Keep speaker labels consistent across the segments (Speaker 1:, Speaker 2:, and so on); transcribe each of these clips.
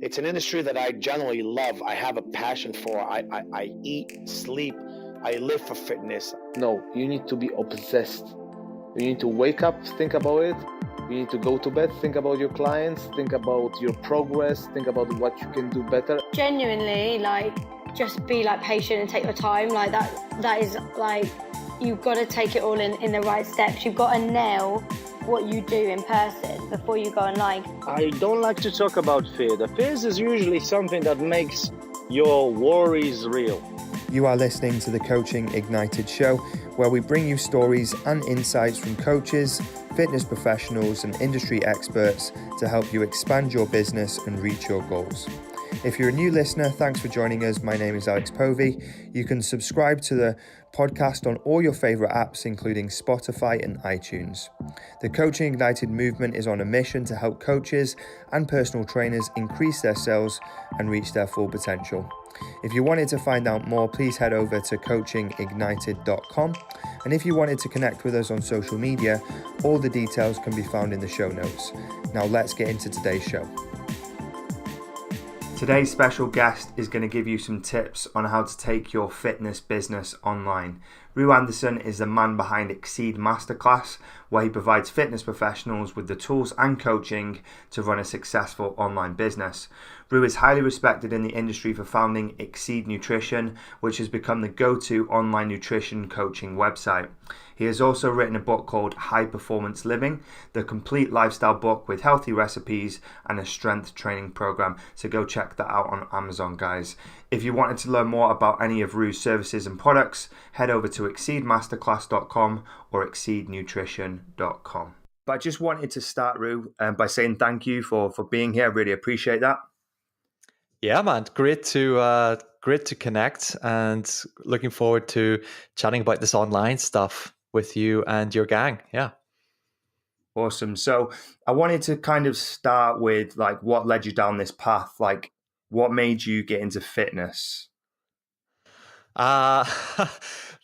Speaker 1: It's an industry that I generally love. I have a passion for. I eat, sleep, I live for fitness.
Speaker 2: No, you need to be obsessed. You need to wake up, think about it. You need to go to bed, think about your clients, think about your progress, think about what you can do better.
Speaker 3: Genuinely, just be patient and take your time. That is you've got to take it all in the right steps. You've got to nail what you do in person before you go online.
Speaker 4: I don't like to talk about fear. The fears is usually something that makes your worries real.
Speaker 5: You are listening to the Coaching Ignited show, where we bring you stories and insights from coaches, fitness professionals, and industry experts to help you expand your business and reach your goals. If you're a new listener, thanks for joining us. My name is Alex Povey. You can subscribe to the podcast on all your favorite apps, including Spotify and iTunes. The Coaching Ignited movement is on a mission to help coaches and personal trainers increase their sales and reach their full potential. If you wanted to find out more, please head over to CoachingIgnited.com. And if you wanted to connect with us on social media, all the details can be found in the show notes. Now let's get into today's show. Today's special guest is going to give you some tips on how to take your fitness business online. Rue Anderson is the man behind Exceed Masterclass, where he provides fitness professionals with the tools and coaching to run a successful online business. Rue is highly respected in the industry for founding Exceed Nutrition, which has become the go-to online nutrition coaching website. He has also written a book called High Performance Living, the complete lifestyle book with healthy recipes and a strength training program. So go check that out on Amazon, guys. If you wanted to learn more about any of Rue's services and products, head over to exceedmasterclass.com or exceednutrition.com. But I just wanted to start, Rue, by saying thank you for being here. I really appreciate that.
Speaker 6: Yeah, man, great to connect, and looking forward to chatting about this online stuff with you and your gang. Yeah.
Speaker 5: Awesome. So I wanted to kind of start with what led you down this path? What made you get into fitness?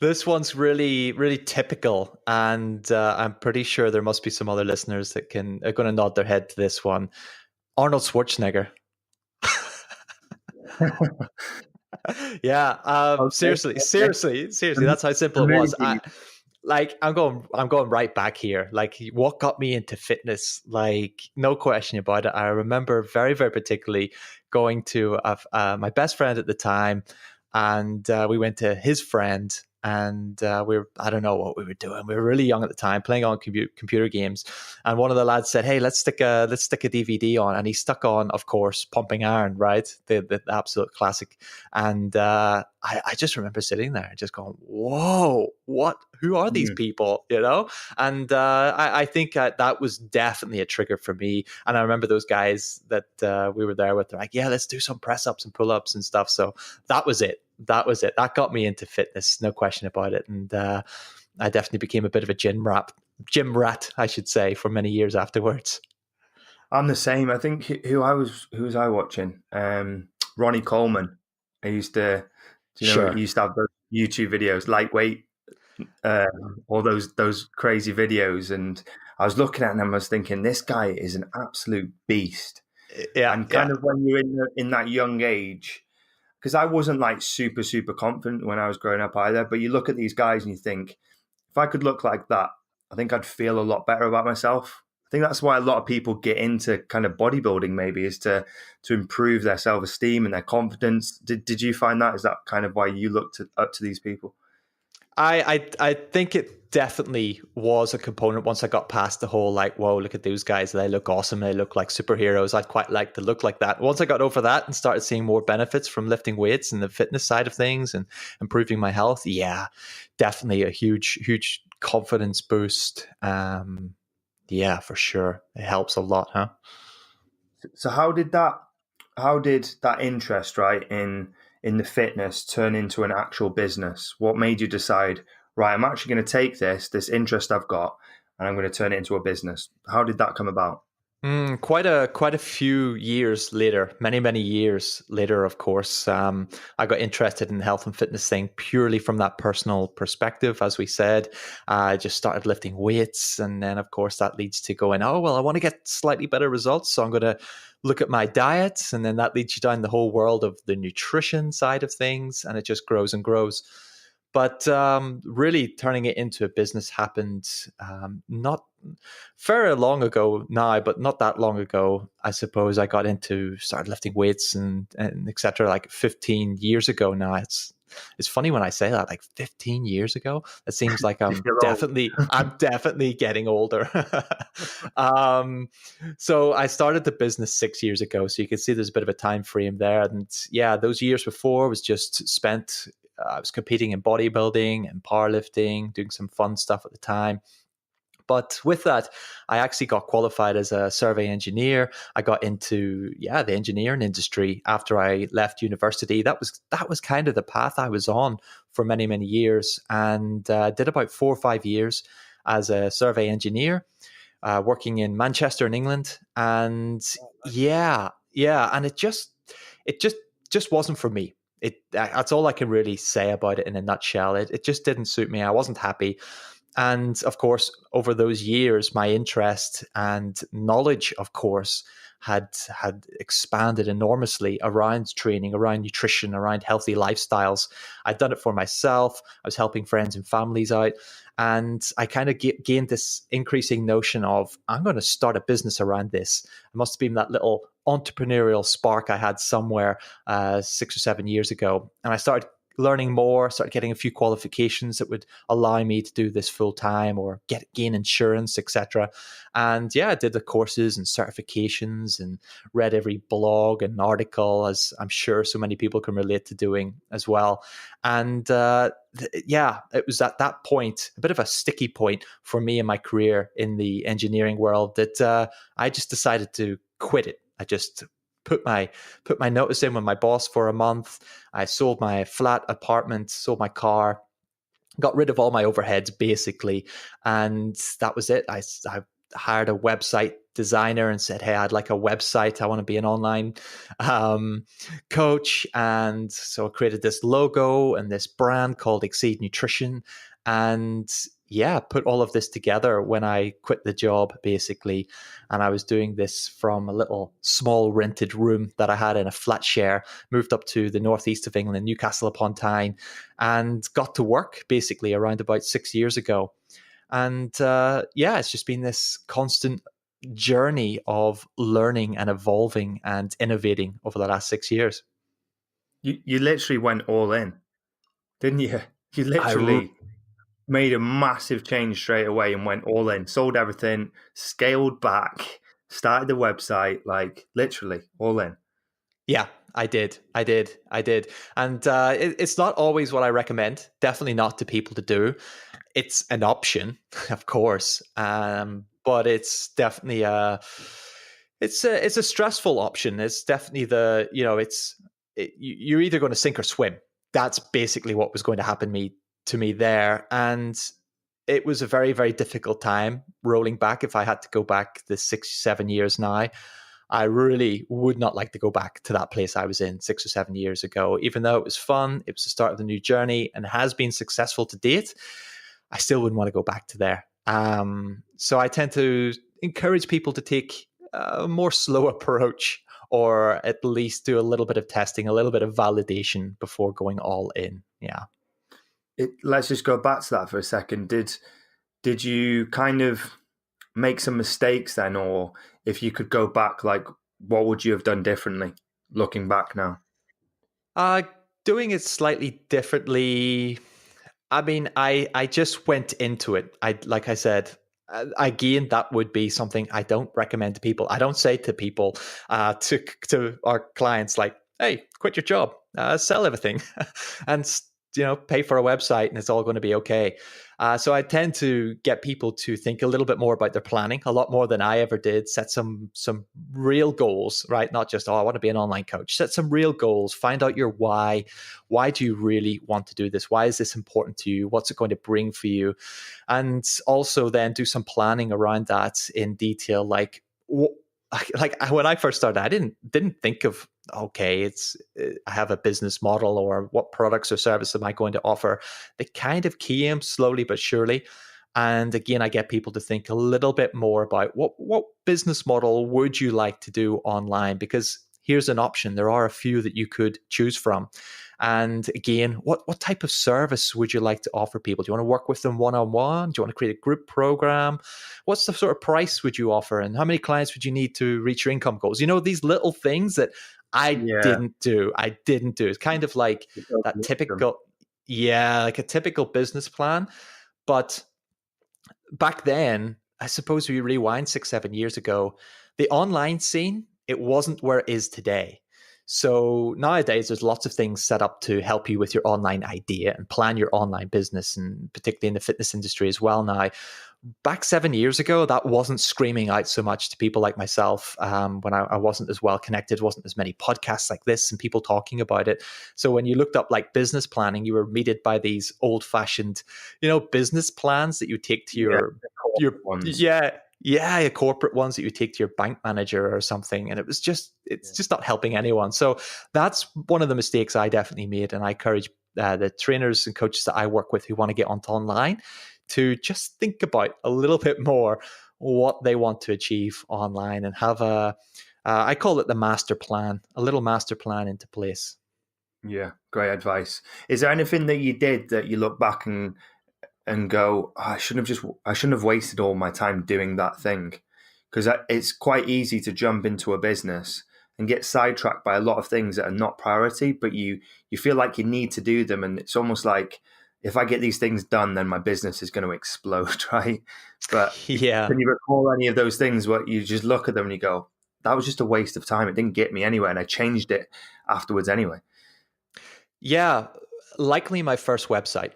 Speaker 6: This one's really, really typical, and I'm pretty sure there must be some other listeners that are going to nod their head to this one. Arnold Schwarzenegger. Yeah. Okay. Seriously. That's how simple it was. I'm going right back here. What got me into fitness? No question about it. I remember very, very particularly going to my best friend at the time, and we went to his friend, and I don't know what we were doing. We were really young at the time, playing on computer games, and one of the lads said, "Hey, let's stick a DVD on," and he stuck on, of course, Pumping Iron, right, the absolute classic. And I just remember sitting there, just going, "Whoa, what? Who are these people?" You know? And I think that was definitely a trigger for me. And I remember those guys that we were there with. They're like, "Yeah, let's do some press ups and pull ups and stuff." So that was it. That got me into fitness, no question about it. And I definitely became a bit of a gym rat, I should say, for many years afterwards.
Speaker 5: I'm the same. I think who was I watching? Ronnie Coleman. I used to,
Speaker 6: Sure.
Speaker 5: He used to have those YouTube videos, lightweight, all those crazy videos. And I was looking at them and I was thinking, this guy is an absolute beast.
Speaker 6: Yeah.
Speaker 5: And kind of when you're in that young age, because I wasn't super, super confident when I was growing up either. But you look at these guys and you think, if I could look like that, I think I'd feel a lot better about myself. I think that's why a lot of people get into kind of bodybuilding, maybe, is to improve their self-esteem and their confidence. Did you find that? Is that kind of why you looked up to these people?
Speaker 6: I think it definitely was a component once I got past the whole whoa, look at those guys, they look awesome, they look like superheroes. I'd quite like to look like that. Once I got over that and started seeing more benefits from lifting weights and the fitness side of things and improving my health, yeah, definitely a huge confidence boost. Yeah, for sure. It helps a lot, huh?
Speaker 5: So how did that interest, right, in the fitness turn into an actual business? What made you decide, right, I'm actually going to take this interest I've got, and I'm going to turn it into a business? How did that come about?
Speaker 6: Quite a few years later, many years later, of course, I got interested in the health and fitness thing purely from that personal perspective. As we said, I just started lifting weights, and then of course that leads to going, oh well, I want to get slightly better results, so I'm going to look at my diet, and then that leads you down the whole world of the nutrition side of things, and it just grows and grows. But really turning it into a business happened not very long ago now, but not that long ago. I suppose I started lifting weights and etc. like 15 years ago now. It's funny when I say that, like 15 years ago. It seems like I'm definitely getting older. So I started the business 6 years ago. So you can see there's a bit of a time frame there. And yeah, those years before was just spent. I was competing in bodybuilding and powerlifting, doing some fun stuff at the time. But with that, I actually got qualified as a survey engineer. I got into the engineering industry after I left university. That was kind of the path I was on for many, many years, and did about 4 or 5 years as a survey engineer, working in Manchester in England. And and it just wasn't for me. That's all I can really say about it in a nutshell. It just didn't suit me. I wasn't happy. And of course, over those years, my interest and knowledge, of course, had expanded enormously around training, around nutrition, around healthy lifestyles. I'd done it for myself. I was helping friends and families out. And I kind of gained this increasing notion of, I'm going to start a business around this. It must have been that little entrepreneurial spark I had somewhere 6 or 7 years ago. And I started learning more, started getting a few qualifications that would allow me to do this full time or gain insurance, etc. And I did the courses and certifications and read every blog and article, as I'm sure so many people can relate to doing as well. And it was at that point, a bit of a sticky point for me in my career in the engineering world, that I just decided to quit it. I just put my notice in with my boss for a month. I sold my flat apartment, sold my car, got rid of all my overheads basically, and that was it. I hired a website designer and said, hey, I'd like a website. I want to be an online coach. And so I created this logo and this brand called Exceed Nutrition, and put all of this together when I quit the job, basically. And I was doing this from a little small rented room that I had in a flat share, moved up to the northeast of England, Newcastle upon Tyne, and got to work basically around about 6 years ago. And it's just been this constant journey of learning and evolving and innovating over the last 6 years.
Speaker 5: You literally went all in, didn't you? You literally made a massive change straight away and went all in, sold everything, scaled back, started the website, like literally all in.
Speaker 6: Yeah, I did. And it's not always what I recommend. Definitely not to people to do. It's an option, of course. But it's definitely it's a stressful option. It's definitely you're either going to sink or swim. That's basically what was going to happen to me there. And it was a very, very difficult time rolling back. If I had to go back the 6, 7 years now, I really would not like to go back to that place I was in 6 or 7 years ago. Even though it was fun, it was the start of the new journey and has been successful to date, I still wouldn't want to go back to there. So I tend to encourage people to take a more slow approach, or at least do a little bit of testing, a little bit of validation before going all in. Yeah.
Speaker 5: Let's just go back to that for a second. Did you kind of make some mistakes then, or if you could go back, like what would you have done differently looking back now?
Speaker 6: Doing it slightly differently. I mean, I just went into it. Like I said, again, that would be something I don't recommend to people. I don't say to people, to our clients, like, hey, quit your job, sell everything, and pay for a website, and it's all going to be okay. So I tend to get people to think a little bit more about their planning, a lot more than I ever did. Set some real goals, right? Not just, I want to be an online coach. Set some real goals. Find out your why. Why do you really want to do this? Why is this important to you? What's it going to bring for you? And also then do some planning around that in detail. Like when I first started, I didn't think of, okay, I have a business model, or what products or services am I going to offer? They kind of came slowly but surely. And again, I get people to think a little bit more about what business model would you like to do online? Because here's an option. There are a few that you could choose from. And again, what type of service would you like to offer people? Do you want to work with them one-on-one? Do you want to create a group program? What's the sort of price would you offer? And how many clients would you need to reach your income goals? These little things that I didn't do. It's kind of like that typical, like a typical business plan. But back then, I suppose we rewind 6-7 years ago, the online scene, it wasn't where it is today. So nowadays, there's lots of things set up to help you with your online idea and plan your online business, and particularly in the fitness industry as well now. Back 7 years ago, that wasn't screaming out so much to people like myself when I wasn't as well connected, wasn't as many podcasts like this and people talking about it. So when you looked up like business planning, you were meted by these old fashioned, business plans that you take to your
Speaker 5: ones.
Speaker 6: your corporate ones that you take to your bank manager or something. And it's just not helping anyone. So that's one of the mistakes I definitely made. And I encourage the trainers and coaches that I work with who want to get onto online to just think about a little bit more what they want to achieve online and have I call it the master plan, a little master plan into place.
Speaker 5: Yeah, great advice. Is there anything that you did that you look back and go, I shouldn't have wasted all my time doing that thing? Because it's quite easy to jump into a business and get sidetracked by a lot of things that are not priority, but you feel like you need to do them. And it's almost like, if I get these things done, then my business is going to explode, right? But can you recall any of those things where you just look at them and you go, that was just a waste of time. It didn't get me anywhere. And I changed it afterwards anyway.
Speaker 6: Yeah, likely my first website.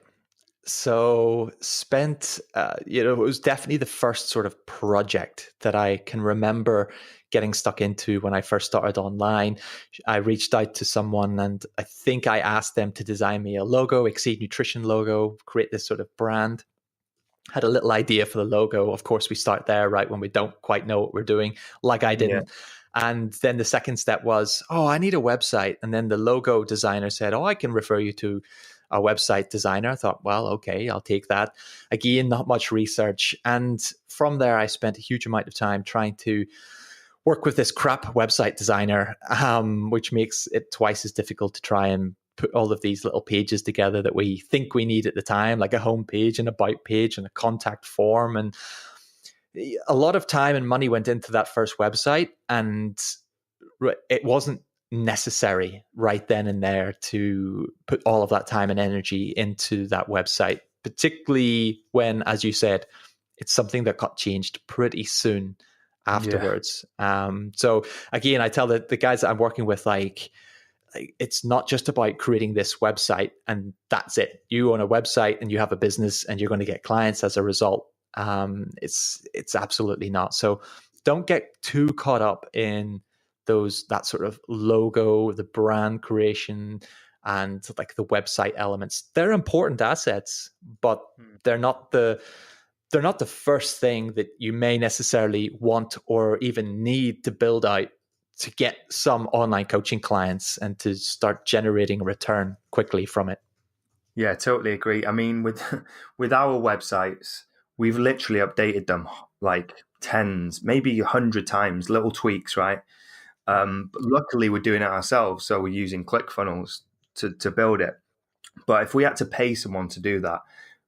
Speaker 6: So spent, it was definitely the first sort of project that I can remember getting stuck into when I first started online. I reached out to someone and I think I asked them to design me a logo, Exceed Nutrition logo, create this sort of brand. Had a little idea for the logo. Of course, we start there, right, when we don't quite know what we're doing, like I didn't. Yeah. And then the second step was, I need a website. And then the logo designer said, I can refer you to a website designer. I thought, well, okay, I'll take that. Again, not much research. And from there, I spent a huge amount of time trying to work with this crap website designer, which makes it twice as difficult to try and put all of these little pages together that we think we need at the time, like a home page, an about page, and a contact form. And a lot of time and money went into that first website, and it wasn't necessary right then and there to put all of that time and energy into that website, particularly when, as you said, it's something that got changed pretty soon afterwards. So again, I tell the guys that I'm working with, like it's not just about creating this website and that's it. You own a website and you have a business and you're going to get clients as a result. It's absolutely not. So don't get too caught up in that sort of logo, the brand creation, and like the website elements. They're important assets, but they're not the first thing that you may necessarily want or even need to build out to get some online coaching clients and to start generating a return quickly from it.
Speaker 5: Yeah, totally agree. I mean, with our websites, we've literally updated them like tens, maybe 100 times, little tweaks, right? But luckily, we're doing it ourselves, so we're using ClickFunnels to build it. But if we had to pay someone to do that,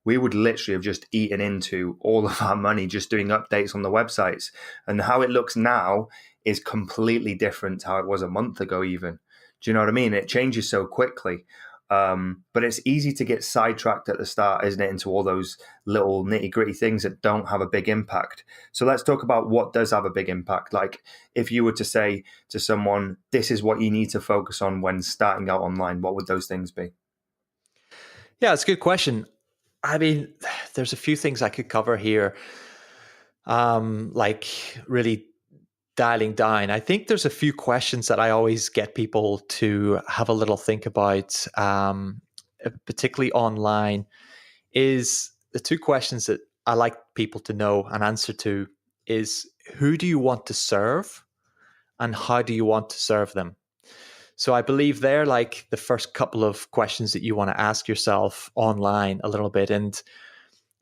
Speaker 5: we would literally have just eaten into all of our money just doing updates on the websites. And how it looks now is completely different to how it was a month ago even. Do you know what I mean? It changes so quickly. But it's easy to get sidetracked at the start, isn't it, into all those little nitty-gritty things that don't have a big impact. So let's talk about what does have a big impact. Like if you were to say to someone, this is what you need to focus on when starting out online, what would those things be?
Speaker 6: Yeah, it's a good question. I mean, there's a few things I could cover here, like really dialing down. I think there's a few questions that I always get people to have a little think about, particularly online, is the two questions that I like people to know an answer to is, who do you want to serve and how do you want to serve them? So I believe they're like the first couple of questions that you want to ask yourself online a little bit. And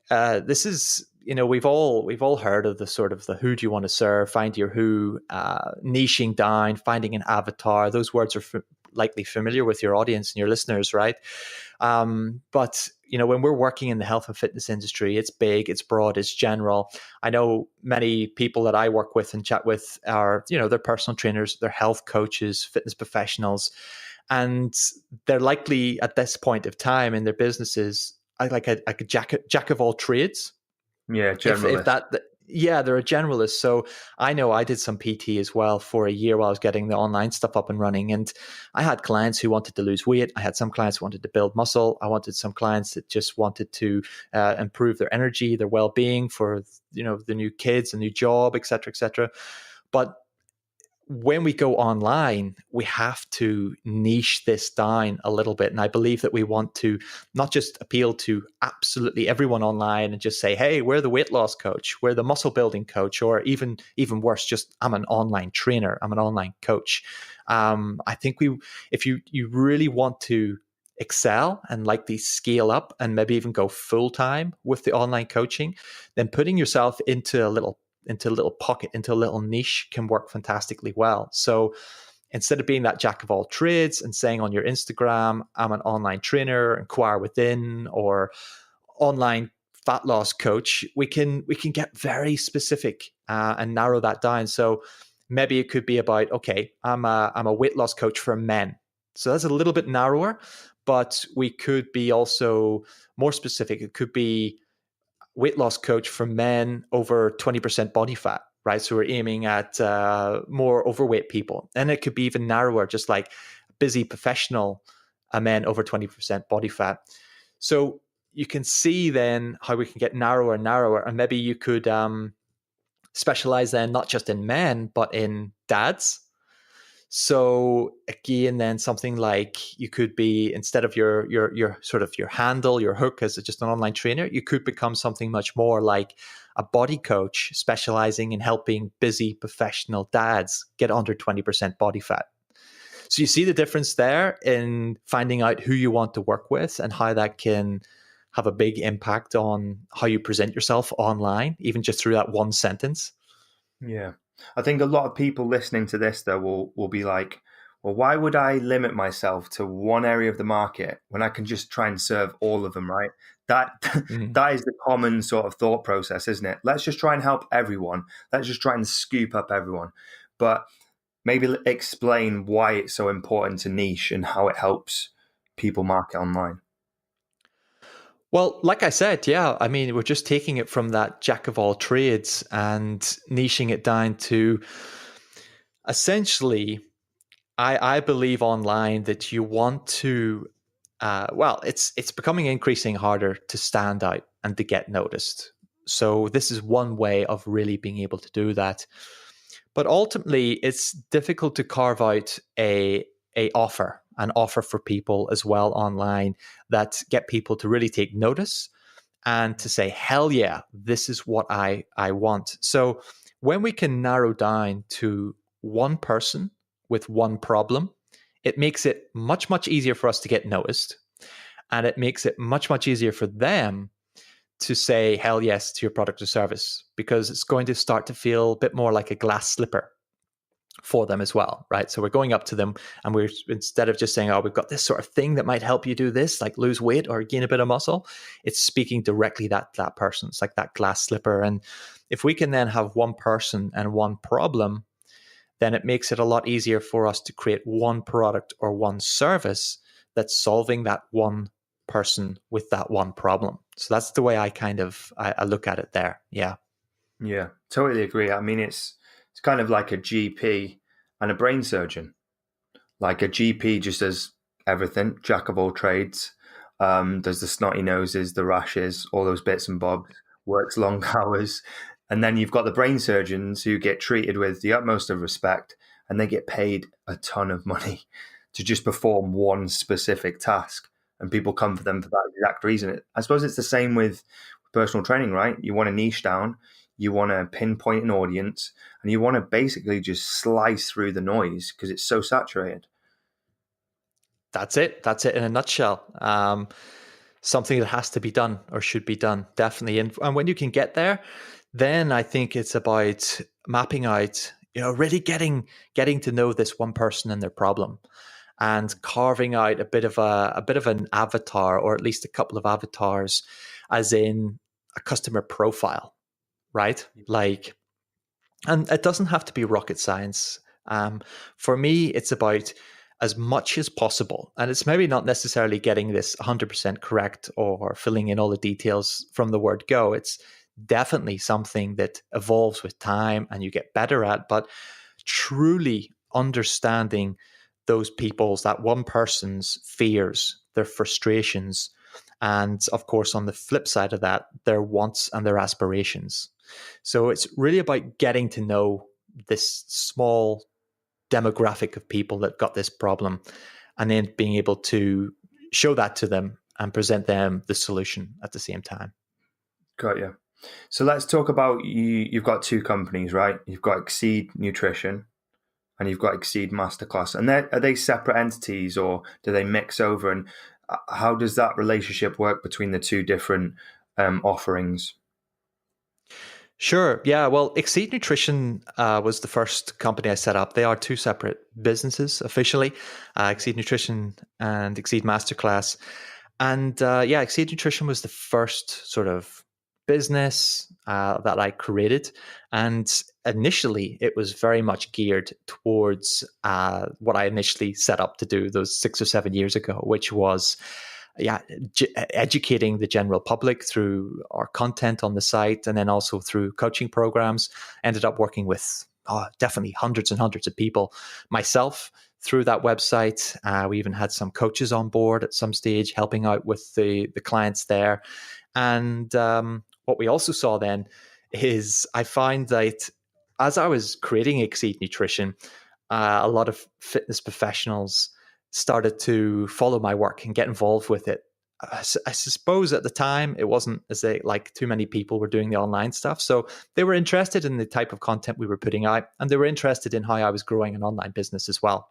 Speaker 6: this is, we've all heard of the sort of the who do you want to serve, find your who, niching down, finding an avatar. Those words are likely familiar with your audience and your listeners, right? But when we're working in the health and fitness industry, it's big, it's broad, it's general. I know many people that I work with and chat with are, they're personal trainers, they're health coaches, fitness professionals, and they're likely at this point of time in their businesses like a jack of all trades.
Speaker 5: Yeah,
Speaker 6: If
Speaker 5: generalist.
Speaker 6: yeah, they're a generalist. So I know I did some PT as well for a year while I was getting the online stuff up and running. And I had clients who wanted to lose weight. I had some clients who wanted to build muscle. I wanted some clients that just wanted to improve their energy, their well-being for, the new kids, a new job, et cetera, et cetera. But when we go online, we have to niche this down a little bit. And I believe that we want to not just appeal to absolutely everyone online and just say, hey, we're the weight loss coach, we're the muscle building coach, or even worse, just I'm an online trainer, I'm an online coach. I think if you really want to excel and likely scale up and maybe even go full time with the online coaching, then putting yourself into a little pocket, into a little niche can work fantastically well. So instead of being that jack of all trades and saying on your Instagram, I'm an online trainer, inquire within, or online fat loss coach, we can get very specific and narrow that down. So maybe it could be about, okay, I'm a weight loss coach for men. So that's a little bit narrower, but we could be also more specific. It could be weight loss coach for men over 20% body fat, right? So we're aiming at more overweight people. And it could be even narrower, just like busy professional men over 20% body fat. So you can see then how we can get narrower and narrower. And maybe you could specialize then not just in men, but in dads. So again, then something like you could be, instead of your sort of your handle, your hook as just an online trainer, you could become something much more like a body coach specializing in helping busy professional dads get under 20% body fat. So you see the difference there in finding out who you want to work with and how that can have a big impact on how you present yourself online, even just through that one sentence.
Speaker 5: Yeah. I think a lot of people listening to this, though, will be like, well, why would I limit myself to one area of the market when I can just try and serve all of them, right? That is the common sort of thought process, isn't it? Let's just try and help everyone. Let's just try and scoop up everyone. But maybe explain why it's so important to niche and how it helps people market online.
Speaker 6: Well, like I said, yeah, I mean, we're just taking it from that jack of all trades and niching it down to essentially, I believe online that you want to, it's becoming increasingly harder to stand out and to get noticed. So this is one way of really being able to do that. But ultimately, it's difficult to carve out an offer for people as well online that get people to really take notice and to say, hell yeah, this is what I want. So when we can narrow down to one person with one problem, it makes it much, much easier for us to get noticed. And it makes it much, much easier for them to say hell yes to your product or service, because it's going to start to feel a bit more like a glass slipper for them as well, right? So we're going up to them and we're, instead of just saying, oh, we've got this sort of thing that might help you do this, like lose weight or gain a bit of muscle, it's speaking directly to that person. It's like that glass slipper. And if we can then have one person and one problem, then it makes it a lot easier for us to create one product or one service that's solving that one person with that one problem. So that's the way I look at it there. Yeah.
Speaker 5: Yeah, totally agree. I mean, it's kind of like a GP and a brain surgeon. Like a GP just does everything, jack of all trades, does the snotty noses, the rashes, all those bits and bobs, works long hours. And then you've got the brain surgeons who get treated with the utmost of respect, and they get paid a ton of money to just perform one specific task. And people come for them for that exact reason. I suppose it's the same with personal training, right? You want to niche down, you want to pinpoint an audience, and you want to basically just slice through the noise because it's so saturated.
Speaker 6: That's it in a nutshell. something that has to be done or should be done, definitely. And when you can get there, then I think it's about mapping out, really getting to know this one person and their problem, and carving out a bit of an avatar, or at least a couple of avatars, as in a customer profile, right? Like, and it doesn't have to be rocket science. For me, it's about as much as possible. And it's maybe not necessarily getting this 100% correct or filling in all the details from the word go. It's definitely something that evolves with time and you get better at, but truly understanding those people's, that one person's fears, their frustrations, and of course, on the flip side of that, their wants and their aspirations. So it's really about getting to know this small demographic of people that got this problem, and then being able to show that to them and present them the solution at the same time.
Speaker 5: Got you. So let's talk about you. You've got two companies, right? You've got Exceed Nutrition and you've got Exceed Masterclass. And are they separate entities, or do they mix over? And how does that relationship work between the two different offerings?
Speaker 6: Sure. Yeah. Well, Exceed Nutrition was the first company I set up. They are two separate businesses officially, Exceed Nutrition and Exceed Masterclass. And Exceed Nutrition was the first sort of business that I created. And initially, it was very much geared towards what I initially set up to do those 6 or 7 years ago, which was educating the general public through our content on the site, and then also through coaching programs. Ended up working with definitely hundreds and hundreds of people myself through that website. We even had some coaches on board at some stage helping out with the clients there. And what we also saw then is I find that as I was creating Exceed Nutrition, a lot of fitness professionals started to follow my work and get involved with it. I suppose at the time it wasn't as like too many people were doing the online stuff. So they were interested in the type of content we were putting out, and they were interested in how I was growing an online business as well.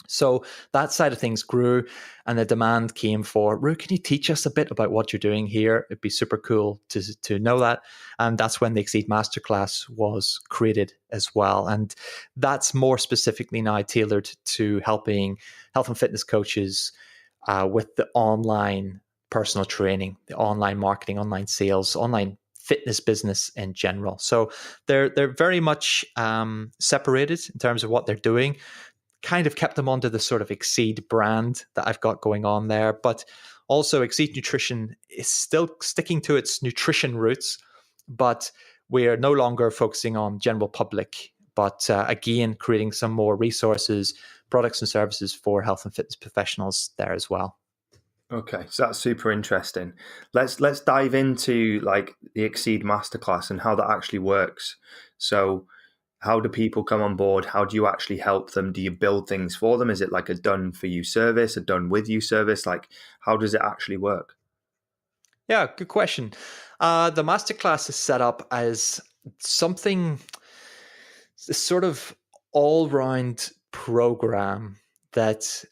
Speaker 6: So that side of things grew, and the demand came for, Ru, can you teach us a bit about what you're doing here? It'd be super cool to know that. And that's when the Exceed Masterclass was created as well. And that's more specifically now tailored to helping health and fitness coaches with the online personal training, the online marketing, online sales, online fitness business in general. So they're very much separated in terms of what they're doing. Kind of kept them under the sort of Exceed brand that I've got going on there. But also Exceed Nutrition is still sticking to its nutrition roots, but we're no longer focusing on general public, but again, creating some more resources, products and services for health and fitness professionals there as well.
Speaker 5: Okay, so that's super interesting. Let's dive into like the Exceed Masterclass and how that actually works. So how do people come on board? How do you actually help them? Do you build things for them? Is it like a done for you service, a done with you service? Like, how does it actually work?
Speaker 6: Yeah, good question. The masterclass is set up as something, this sort of all-round program that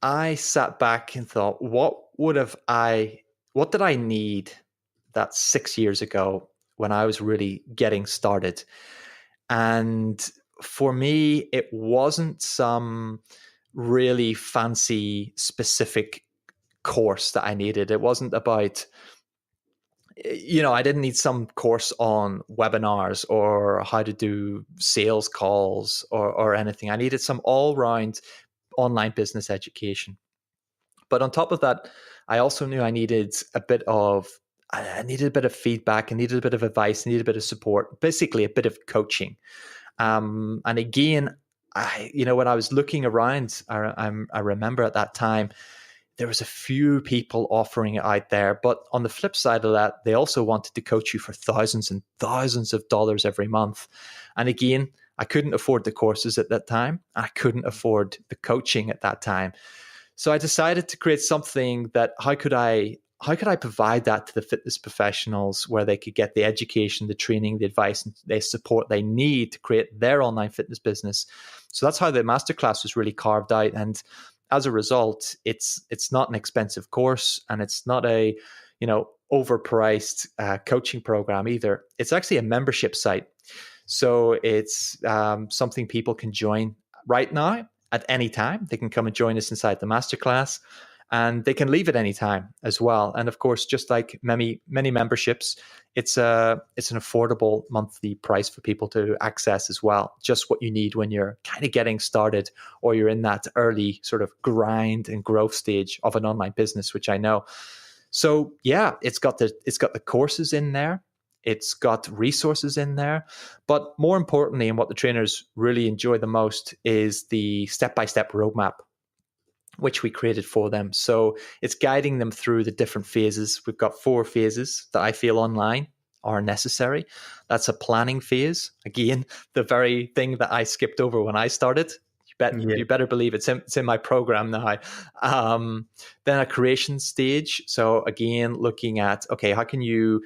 Speaker 6: I sat back and thought, what did I need that 6 years ago when I was really getting started? And for me, it wasn't some really fancy specific course that I needed. It wasn't about, I didn't need some course on webinars or how to do sales calls or anything. I needed some all-round online business education. But on top of that, I also knew I needed a bit of feedback, I needed a bit of advice, I needed a bit of support, basically a bit of coaching. And again, when I was looking around, I remember at that time, there was a few people offering it out there. But on the flip side of that, they also wanted to coach you for thousands and thousands of dollars every month. And again, I couldn't afford the courses at that time. I couldn't afford the coaching at that time. So I decided to create something that how could I provide that to the fitness professionals where they could get the education, the training, the advice, and the support they need to create their online fitness business. So that's how the masterclass was really carved out. And as a result, it's not an expensive course, and it's not a overpriced coaching program either. It's actually a membership site. So it's something people can join right now at any time. They can come and join us inside the masterclass, and they can leave at any time as well. And of course, just like many memberships, it's an affordable monthly price for people to access as well. Just what you need when you're kind of getting started, or you're in that early sort of grind and growth stage of an online business, which I know. So yeah, it's got the courses in there. It's got resources in there. But more importantly, and what the trainers really enjoy the most, is the step-by-step roadmap, which we created for them. So it's guiding them through the different phases. We've got 4 phases that I feel online are necessary. That's a planning phase. Again, the very thing that I skipped over when I started. You better believe it's in my program now. Then a creation stage. So again, looking at, okay, how can you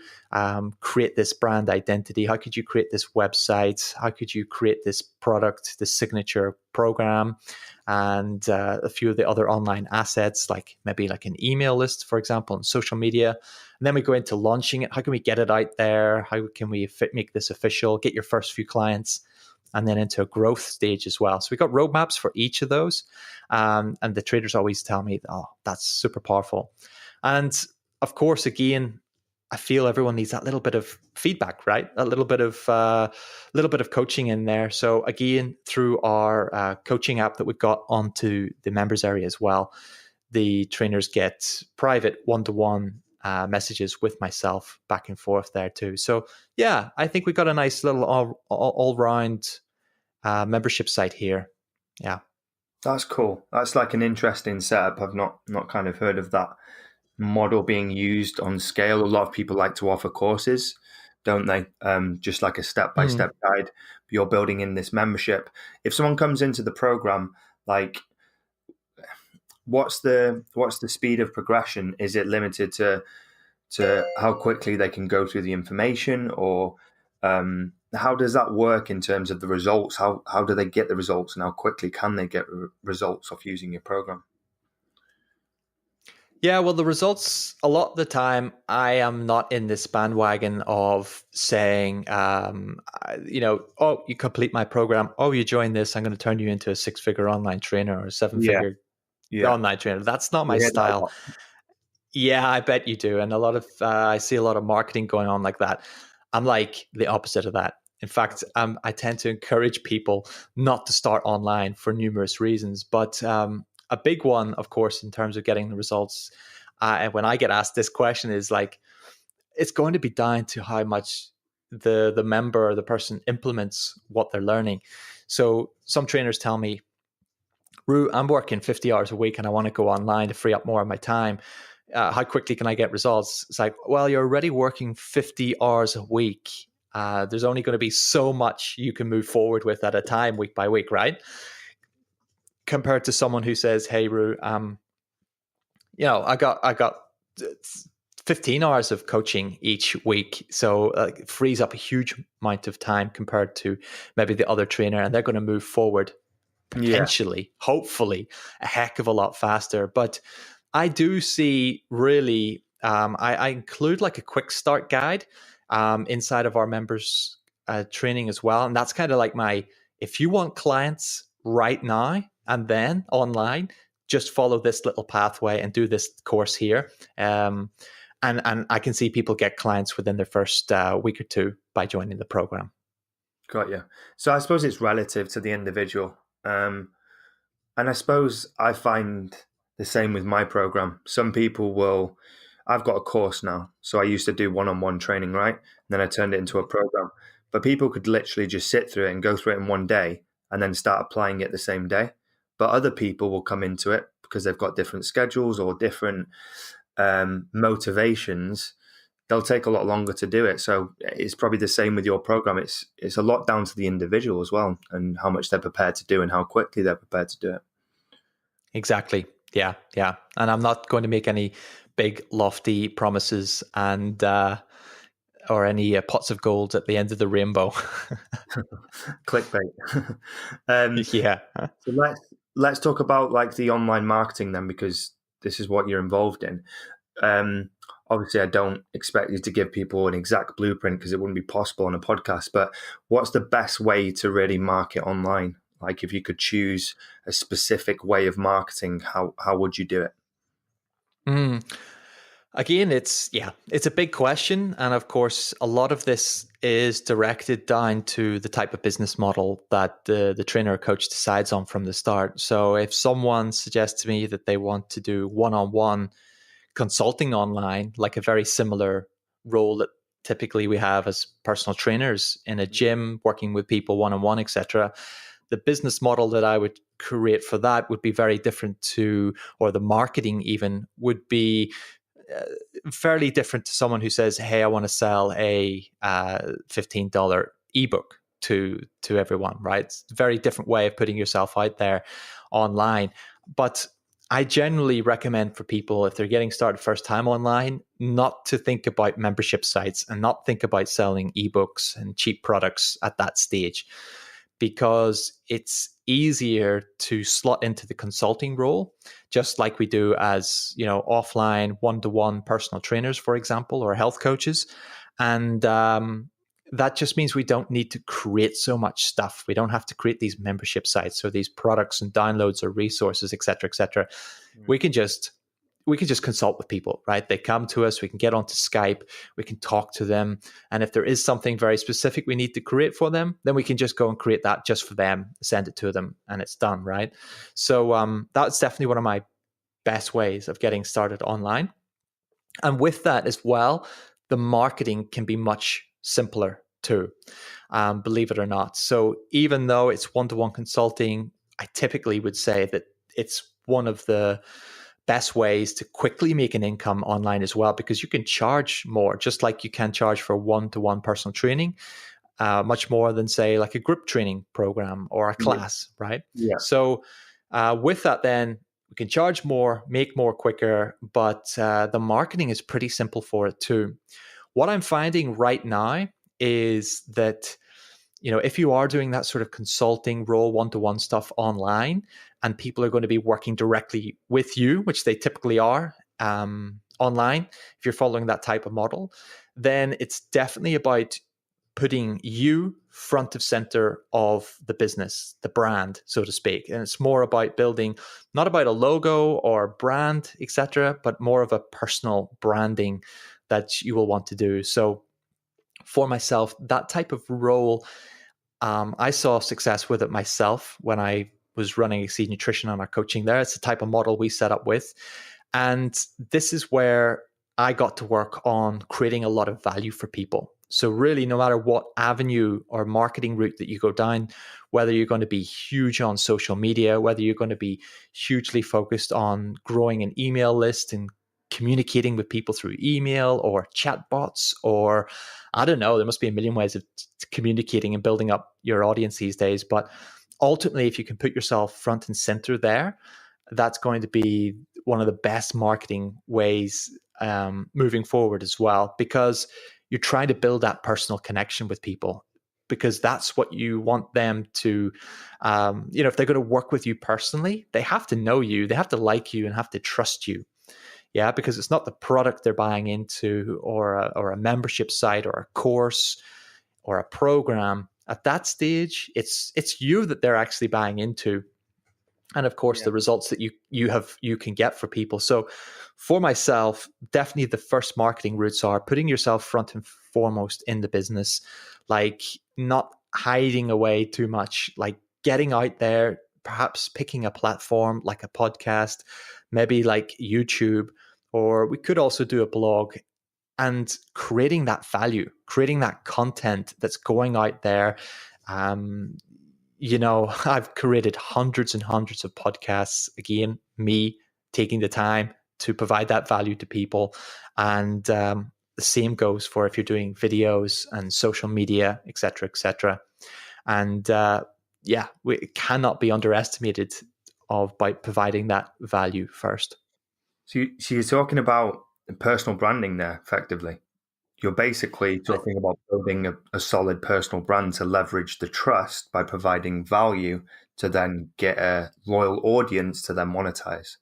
Speaker 6: create this brand identity? How could you create this website? How could you create this product, this signature program? And a few of the other online assets, like maybe like an email list, for example, on social media. And then we go into launching it. How can we get it out there? How can we make this official? Get your first few clients, and then into a growth stage as well. So we got roadmaps for each of those. And the traders always tell me, oh, that's super powerful. And of course, again, I feel everyone needs that little bit of feedback, right? A little bit of coaching in there. So again, through our coaching app that we've got onto the members area as well, the trainers get private one-to-one messages with myself back and forth there too. So yeah, I think we got a nice little all-round membership site here. Yeah,
Speaker 5: that's cool. That's like an interesting setup. I've not kind of heard of that model being used on scale. A lot of people like to offer courses, don't they? Just like a step-by-step guide. But you're building in this membership. If someone comes into the program, like, what's the speed of progression? Is it limited to how quickly they can go through the information, or how does that work in terms of the results? How do they get the results, and how quickly can they get results off using your program?
Speaker 6: Yeah, well, the results, a lot of the time, I am not in this bandwagon of saying, oh, you complete my program. Oh, you join this, I'm going to turn you into a 6-figure online trainer or a 7-figure online trainer. That's not my style. Yeah, I bet you do. And I see a lot of marketing going on like that. I'm like the opposite of that. In fact, I tend to encourage people not to start online for numerous reasons. But a big one, of course, in terms of getting the results, when I get asked this question, is like, it's going to be down to how much the member or the person implements what they're learning. So some trainers tell me, Rue, I'm working 50 hours a week and I want to go online to free up more of my time. How quickly can I get results? It's like, well, you're already working 50 hours a week. There's only going to be so much you can move forward with at a time, week by week, right? Compared to someone who says, hey, Rue, I got 15 hours of coaching each week. So it frees up a huge amount of time compared to maybe the other trainer, and they're going to move forward potentially, hopefully, a heck of a lot faster. But I do see really, I include like a quick start guide inside of our members training as well. And that's kind of like if you want clients right now and then online, just follow this little pathway and do this course here. And I can see people get clients within their first week or two by joining the program.
Speaker 5: Got you. So I suppose it's relative to the individual. And I suppose I find the same with my program. Some people I've got a course now. So I used to do one-on-one training, right? And then I turned it into a program. But people could literally just sit through it and go through it in one day and then start applying it the same day. But other people will come into it because they've got different schedules or different motivations. They'll take a lot longer to do it. So it's probably the same with your program. It's a lot down to the individual as well, and how much they're prepared to do and how quickly they're prepared to do it.
Speaker 6: Exactly. Yeah. And I'm not going to make any big lofty promises and or any pots of gold at the end of the rainbow.
Speaker 5: Clickbait.
Speaker 6: Yeah.
Speaker 5: So let's talk about like the online marketing then, because this is what you're involved in. Obviously, I don't expect you to give people an exact blueprint because it wouldn't be possible on a podcast, but what's the best way to really market online? Like if you could choose a specific way of marketing, how would you do it?
Speaker 6: Again, it's a big question, and of course, a lot of this is directed down to the type of business model that the trainer or coach decides on from the start. So, if someone suggests to me that they want to do one-on-one consulting online, like a very similar role that typically we have as personal trainers in a gym, working with people one-on-one, etc., the business model that I would create for that would be very different to, or the marketing even would be fairly different to someone who says, "Hey, I want to sell a $15 ebook to everyone." Right? It's a very different way of putting yourself out there online. But I generally recommend for people, if they're getting started first time online, not to think about membership sites and not think about selling ebooks and cheap products at that stage, because it's easier to slot into the consulting role, just like we do as, offline one-to-one personal trainers, for example, or health coaches. And that just means we don't need to create so much stuff. We don't have to create these membership sites or these products and downloads or resources, et cetera, et cetera. We can just consult with people, right? They come to us, we can get onto Skype, we can talk to them. And if there is something very specific we need to create for them, then we can just go and create that just for them, send it to them, and it's done, right? So that's definitely one of my best ways of getting started online. And with that as well, the marketing can be much simpler too, believe it or not. So even though it's one-to-one consulting, I typically would say that it's one of the best ways to quickly make an income online as well, because you can charge more, just like you can charge for one-to-one personal training, much more than, say, like a group training program or a class, right?
Speaker 5: Yeah.
Speaker 6: So with that, then we can charge more, make more quicker, but the marketing is pretty simple for it too. What I'm finding right now is that, if you are doing that sort of consulting role, one-to-one stuff online, and people are going to be working directly with you, which they typically are online, if you're following that type of model, then it's definitely about putting you front of center of the business, the brand, so to speak. And it's more about building, not about a logo or brand, etc., but more of a personal branding that you will want to do. So for myself, that type of role, I saw success with it myself when I was running Exceed Nutrition on our coaching there. It's the type of model we set up with. And this is where I got to work on creating a lot of value for people. So really, no matter what avenue or marketing route that you go down, whether you're going to be huge on social media, whether you're going to be hugely focused on growing an email list and communicating with people through email or chatbots, or I don't know, there must be a million ways of communicating and building up your audience these days. But ultimately, if you can put yourself front and center there, that's going to be one of the best marketing ways moving forward as well, because you're trying to build that personal connection with people, because that's what you want them to, if they're going to work with you personally, they have to know you, they have to like you and have to trust you. Yeah, because it's not the product they're buying into, or a membership site or a course or a program. At that stage, it's you that they're actually buying into. And of course, the results that you can get for people. So for myself, definitely the first marketing routes are putting yourself front and foremost in the business, like not hiding away too much, like getting out there, perhaps picking a platform like a podcast, maybe like YouTube, or we could also do a blog, and creating that value, creating that content that's going out there. I've created hundreds and hundreds of podcasts, again, me taking the time to provide that value to people. And the same goes for if you're doing videos and social media, et cetera, et cetera. And it cannot be underestimated by providing that value first.
Speaker 5: So you're talking about personal branding there, effectively. You're basically talking about building a solid personal brand to leverage the trust by providing value to then get a loyal audience to then monetize.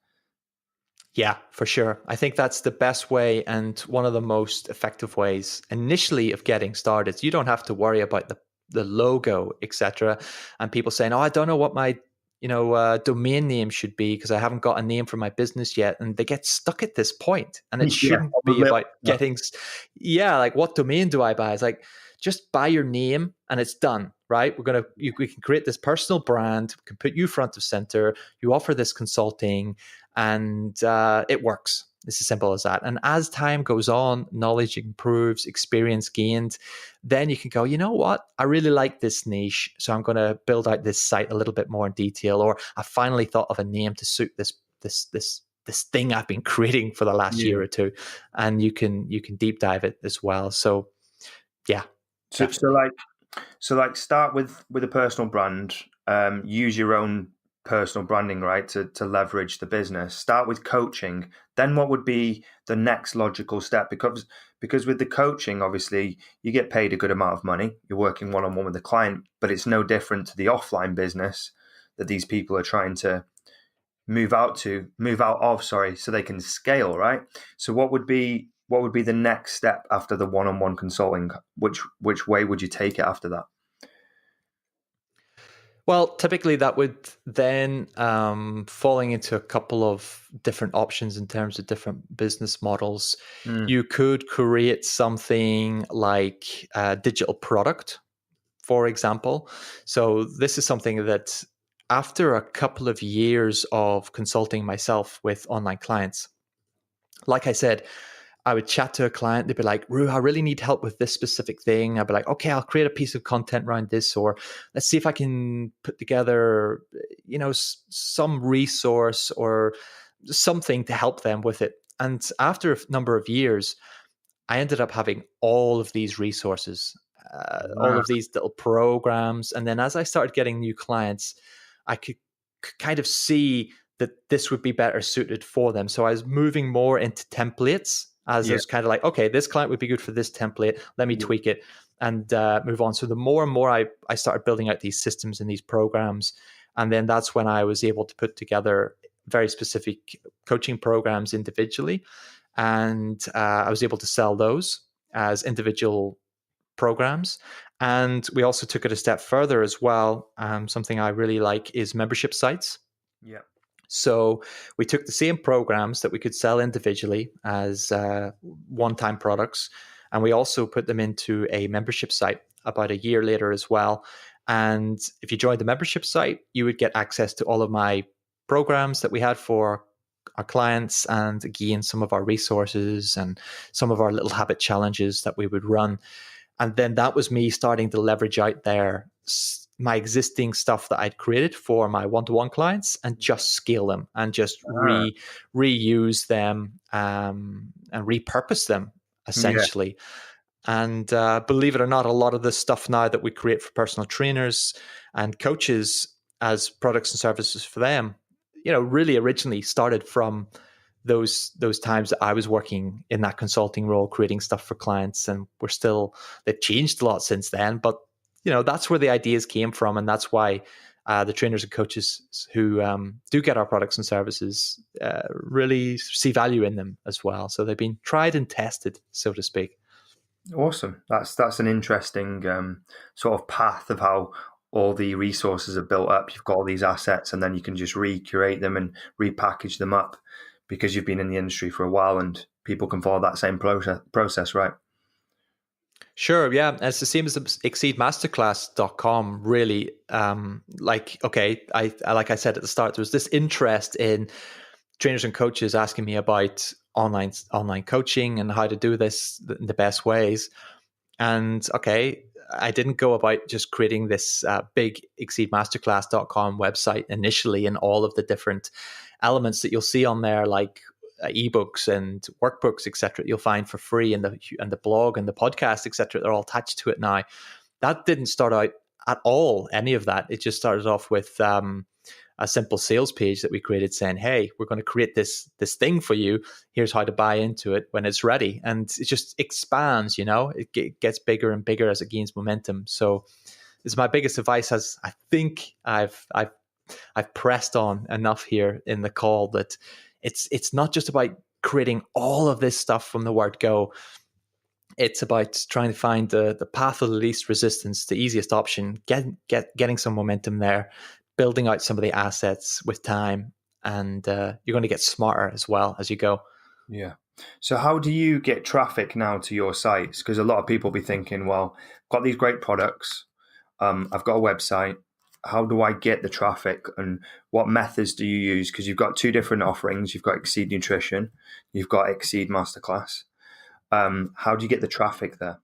Speaker 6: Yeah, for sure. I think that's the best way and one of the most effective ways initially of getting started. You don't have to worry about the logo, etc. And people saying, "Oh, I don't know what my domain name should be because I haven't got a name for my business yet," and they get stuck at this point. And it
Speaker 5: Yeah,
Speaker 6: shouldn't be about getting, like, what domain do I buy? It's like, just buy your name and it's done, right? We can create this personal brand, we can put you front of center. You offer this consulting, and it works. It's as simple as that. And as time goes on, knowledge improves, experience gained, then you can go, you know what? I really like this niche, so I'm going to build out this site a little bit more in detail. Or I finally thought of a name to suit this thing I've been creating for the last year or two, and you can deep dive it as well. So yeah.
Speaker 5: So like start with a personal brand. Use your own personal branding, right, to leverage the business. Start with coaching. Then what would be the next logical step? Because with the coaching, obviously, you get paid a good amount of money. You're working one-on-one with the client, but it's no different to the offline business that these people are trying to move out of, so they can scale, right? So what would be the next step after the one-on-one consulting? Which way would you take it after that?
Speaker 6: Well, typically that would then falling into a couple of different options in terms of different business models. You could create something like a digital product, for example. So this is something that after a couple of years of consulting myself with online clients, like I said, I would chat to a client. They'd be like, "Rue, I really need help with this specific thing." I'd be like, "Okay, I'll create a piece of content around this, or let's see if I can put together, some resource or something to help them with it." And after a number of years, I ended up having all of these resources, all of these little programs. And then as I started getting new clients, I could kind of see that this would be better suited for them. So I was moving more into templates, as I was kind of like, okay, this client would be good for this template. Let me tweak it and move on. So the more and more I started building out these systems and these programs. And then that's when I was able to put together very specific coaching programs individually. And I was able to sell those as individual programs. And we also took it a step further as well. Something I really like is membership sites.
Speaker 5: Yeah.
Speaker 6: So we took the same programs that we could sell individually as one-time products, and we also put them into a membership site about a year later as well. And if you joined the membership site, you would get access to all of my programs that we had for our clients, and again, some of our resources and some of our little habit challenges that we would run. And then that was me starting to leverage out my existing stuff that I'd created for my one-to-one clients and just scale them and just reuse them and repurpose them essentially. Yeah. And believe it or not, a lot of the stuff now that we create for personal trainers and coaches as products and services for them, really originally started from those times that I was working in that consulting role, creating stuff for clients. And they've changed a lot since then, but that's where the ideas came from. And that's why the trainers and coaches who do get our products and services really see value in them as well. So they've been tried and tested, so to speak.
Speaker 5: Awesome. That's an interesting sort of path of how all the resources are built up. You've got all these assets, and then you can just recreate them and repackage them up because you've been in the industry for a while, and people can follow that same process, right?
Speaker 6: Sure, yeah. It's the same as exceedmasterclass.com, really. Like I said at the start, there was this interest in trainers and coaches asking me about online coaching and how to do this in the best ways. And okay, I didn't go about just creating this big exceedmasterclass.com website initially, and all of the different elements that you'll see on there, like ebooks and workbooks, etc. You'll find for free, and the blog and the podcast, etc. They're all attached to it now. That didn't start out at all, any of that. It just started off with a simple sales page that we created saying, "Hey, we're going to create this thing for you. Here's how to buy into it when it's ready." And it just expands, it gets bigger and bigger as it gains momentum. So it's my biggest advice, as I think I've I've pressed on enough here in the call that it's not just about creating all of this stuff from the word go. It's about trying to find the path of the least resistance, the easiest option, getting some momentum there, building out some of the assets with time, and you're going to get smarter as well as you go.
Speaker 5: Yeah. So how do you get traffic now to your sites? Because a lot of people be thinking, well, I've got these great products. I've got a website. How do I get the traffic, and what methods do you use? Because you've got two different offerings. You've got Exceed Nutrition. You've got Exceed Masterclass. How do you get the traffic there?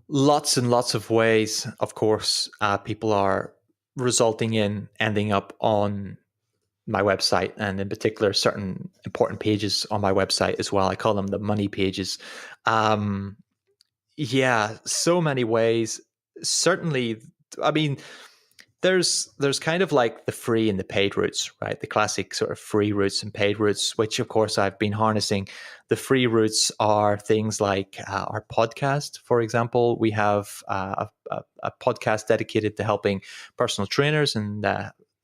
Speaker 6: Lots and lots of ways, of course. People are resulting in ending up on my website, and in particular certain important pages on my website as well. I call them the money pages. Yeah, so many ways. Certainly, I mean, there's kind of like the free and the paid routes, right? The classic sort of free routes and paid routes, which of course I've been harnessing. The free routes are things like our podcast, for example. We have a podcast dedicated to helping personal trainers and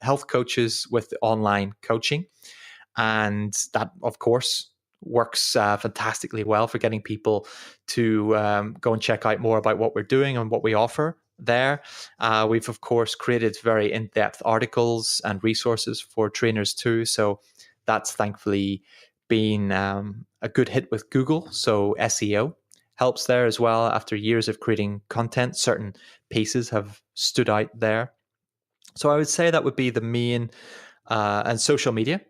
Speaker 6: health coaches with online coaching. And that, of course, works fantastically well for getting people to go and check out more about what we're doing and what we offer there. We've, of course, created very in-depth articles and resources for trainers too. So that's thankfully been a good hit with Google. So SEO helps there as well. After years of creating content, certain pieces have stood out there. So I would say that would be the main, and social media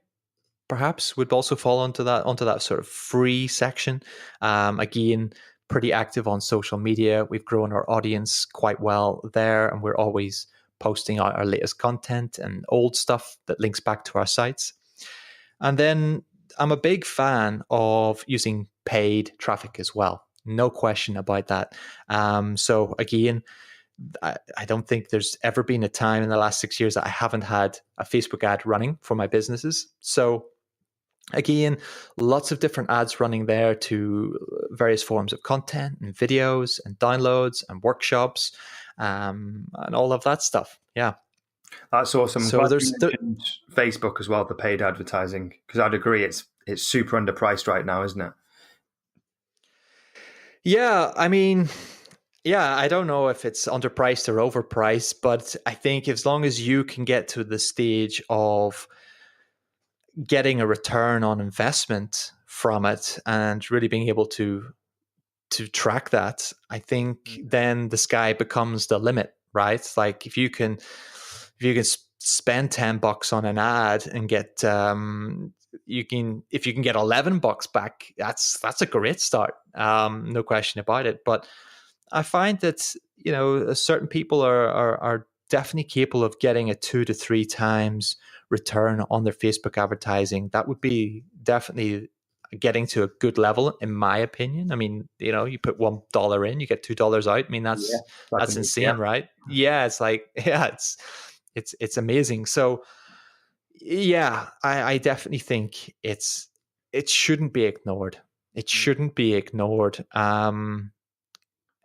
Speaker 6: perhaps would also fall onto that sort of free section. Again, pretty active on social media. We've grown our audience quite well there, and we're always posting out our latest content and old stuff that links back to our sites. And then I'm a big fan of using paid traffic as well. No question about that. So again, I don't think there's ever been a time in the last 6 years that I haven't had a Facebook ad running for my businesses. So again, lots of different ads running there to various forms of content and videos and downloads and workshops, and all of that stuff. Yeah.
Speaker 5: That's awesome.
Speaker 6: So
Speaker 5: there's Facebook as well, the paid advertising, because I'd agree it's super underpriced right now, isn't it?
Speaker 6: Yeah, I mean, yeah, I don't know if it's underpriced or overpriced, but I think as long as you can get to the stage of getting a return on investment from it and really being able to track that, I think then the sky becomes the limit, right? Like if you can spend $10 on an ad and get if you can get $11 back, that's a great start. No question about it. But I find that certain people are definitely capable of getting a 2 to 3 times return on their Facebook advertising. That would be definitely getting to a good level, in my opinion. I mean, you put $1 in, you get $2 out. I mean, that's insane, right? Yeah, it's like, yeah, it's amazing. So yeah, I definitely think it shouldn't be ignored. It shouldn't be ignored.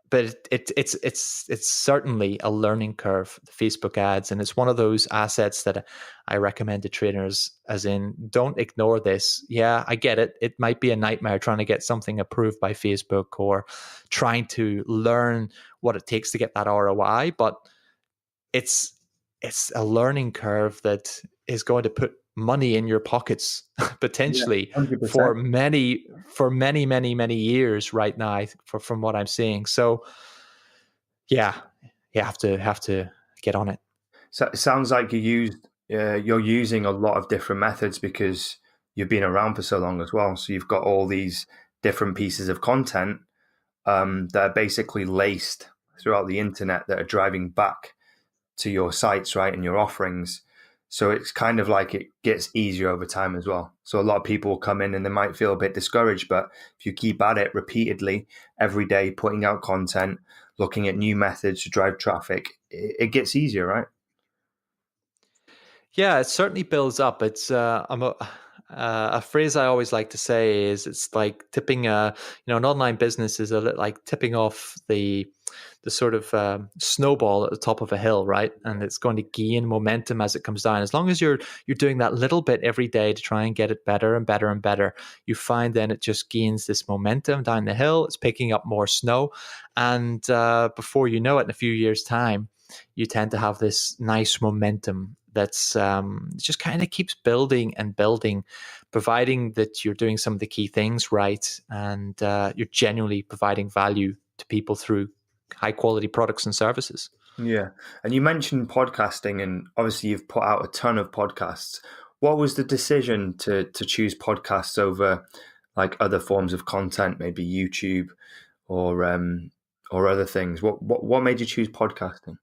Speaker 6: But it's certainly a learning curve, the Facebook ads, and it's one of those assets that I recommend to trainers, as in, don't ignore this. Yeah, I get it. It might be a nightmare trying to get something approved by Facebook or trying to learn what it takes to get that ROI, but it's a learning curve that is going to put money in your pockets potentially for many years right now, from what I'm seeing. So yeah, you have to get on it.
Speaker 5: So it sounds like you're using a lot of different methods because you've been around for so long as well. So you've got all these different pieces of content that are basically laced throughout the internet that are driving back to your sites, right, and your offerings. So it's kind of like it gets easier over time as well. So a lot of people will come in and they might feel a bit discouraged, but if you keep at it repeatedly every day, putting out content, looking at new methods to drive traffic, it gets easier, right?
Speaker 6: Yeah, it certainly builds up. It's A phrase I always like to say is it's like tipping an online business is like tipping off the sort of snowball at the top of a hill, right? And it's going to gain momentum as it comes down. As long as you're doing that little bit every day to try and get it better and better and better, you find then it just gains this momentum down the hill. It's picking up more snow, and before you know it, in a few years' time, you tend to have this nice momentum that's just kind of keeps building and building, providing that you're doing some of the key things right, and you're genuinely providing value to people through high quality products and services.
Speaker 5: Yeah. And you mentioned podcasting, and obviously you've put out a ton of podcasts. What was the decision to choose podcasts over like other forms of content, maybe YouTube or other things? What made you choose podcasting?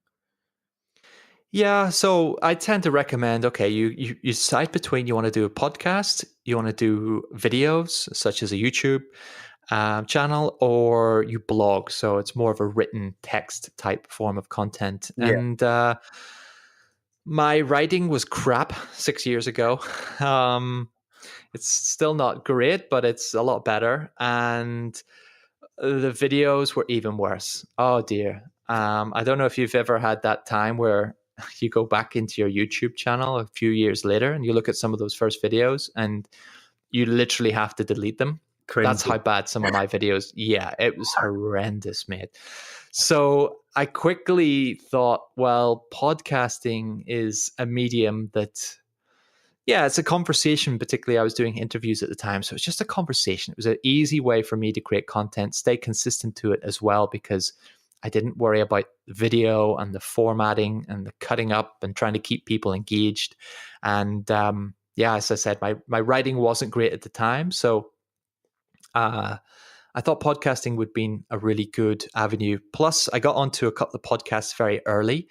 Speaker 6: Yeah, so I tend to recommend, okay, you decide between you want to do a podcast, you want to do videos such as a YouTube channel, or you blog. So it's more of a written text type form of content.
Speaker 5: Yeah.
Speaker 6: And my writing was crap 6 years ago. It's still not great, but it's a lot better. And the videos were even worse. Oh dear. I don't know if you've ever had that time where you go back into your YouTube channel a few years later and you look at some of those first videos and you literally have to delete them.
Speaker 5: Cringe.
Speaker 6: That's how bad some of my videos. Yeah, it was horrendous, mate. So I quickly thought, well, podcasting is a medium that, yeah, it's a conversation. Particularly, I was doing interviews at the time. So it's just a conversation. It was an easy way for me to create content, stay consistent to it as well, because I didn't worry about the video and the formatting and the cutting up and trying to keep people engaged. And yeah, as I said, my writing wasn't great at the time. So I thought podcasting would be a really good avenue. Plus, I got onto a couple of podcasts very early.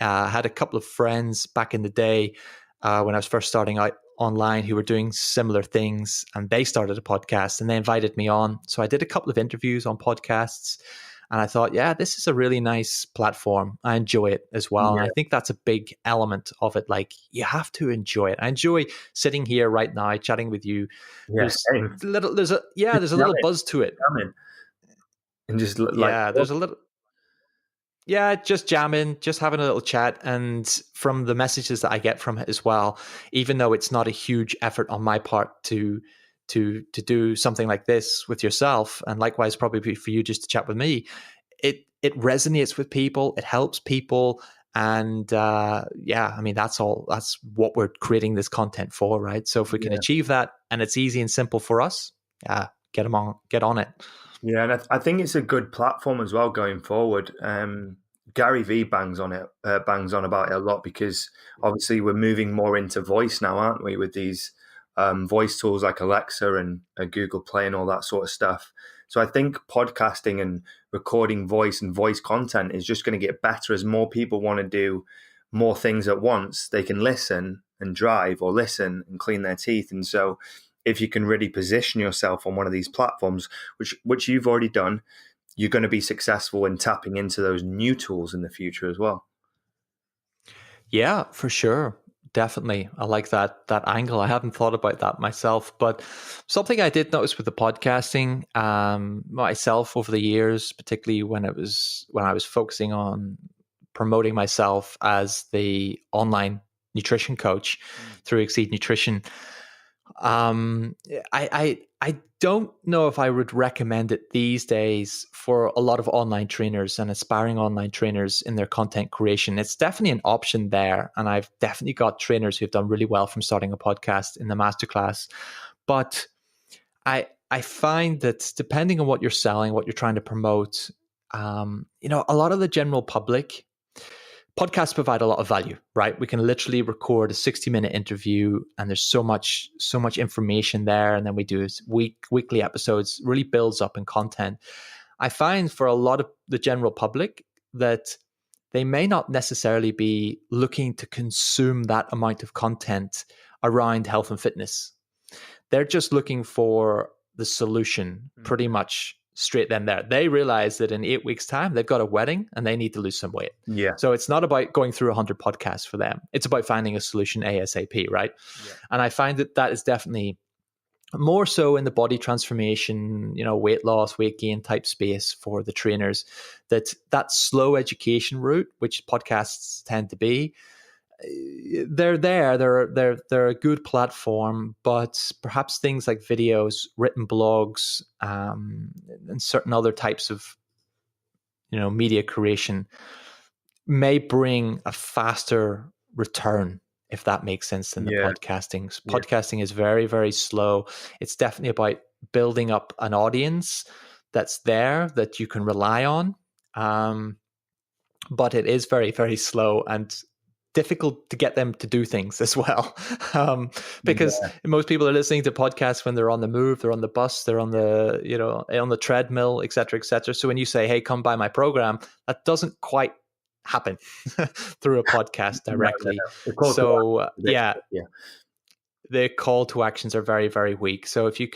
Speaker 6: I had a couple of friends back in the day when I was first starting out online who were doing similar things, and they started a podcast and they invited me on. So I did a couple of interviews on podcasts, and I thought, yeah, this is a really nice platform. I enjoy it as well.
Speaker 5: Yeah.
Speaker 6: And I think that's a big element of it. Like, you have to enjoy it. I enjoy sitting here right now, chatting with you.
Speaker 5: Yeah,
Speaker 6: There's a little buzz to it.
Speaker 5: And just
Speaker 6: Yeah, there's a little. Yeah, just jamming, just having a little chat. And from the messages that I get from it as well, even though it's not a huge effort on my part to do something like this with yourself, and likewise probably for you just to chat with me, it resonates with people, it helps people. And yeah, I mean, that's what we're creating this content for, right? So if we can achieve that and it's easy and simple for us, yeah, get on it.
Speaker 5: Yeah, and I think it's a good platform as well going forward. Gary Vee bangs on about it a lot, because obviously we're moving more into voice now, aren't we, with these voice tools like Alexa and Google Play and all that sort of stuff. So I think podcasting and recording voice and voice content is just going to get better as more people want to do more things at once. They can listen and drive, or listen and clean their teeth. And so if you can really position yourself on one of these platforms, which you've already done, you're going to be successful in tapping into those new tools in the future as well.
Speaker 6: Yeah, for sure. Definitely. I like that angle. I hadn't thought about that myself, but something I did notice with the podcasting myself over the years, particularly when I was focusing on promoting myself as the online nutrition coach through Exceed Nutrition. I don't know if I would recommend it these days for a lot of online trainers and aspiring online trainers in their content creation. It's definitely an option there, and I've definitely got trainers who've done really well from starting a podcast in the masterclass. But I find that depending on what you're selling, what you're trying to promote, a lot of the general public, podcasts provide a lot of value, right? We can literally record a 60-minute interview, and there's so much information there. And then we do weekly episodes, really builds up in content. I find for a lot of the general public that they may not necessarily be looking to consume that amount of content around health and fitness. They're just looking for the solution pretty much straight then there. They realize that in 8 weeks' time, they've got a wedding and they need to lose some weight.
Speaker 5: Yeah.
Speaker 6: So it's not about going through 100 podcasts for them. It's about finding a solution ASAP, right?
Speaker 5: Yeah.
Speaker 6: And I find that is definitely more so in the body transformation, weight loss, weight gain type space for the trainers, that slow education route, which podcasts tend to be, they're there. They're a good platform, but perhaps things like videos, written blogs, and certain other types of media creation may bring a faster return, if that makes sense, than the podcasting. Podcasting is very, very slow. It's definitely about building up an audience that's there that you can rely on, but it is very, very slow and difficult to get them to do things as well, because most people are listening to podcasts when they're on the move, they're on the bus, they're on the on the treadmill, etc., etc. So when you say, "Hey, come buy my program," that doesn't quite happen through a podcast directly. So the call to actions are very, very weak. So if you're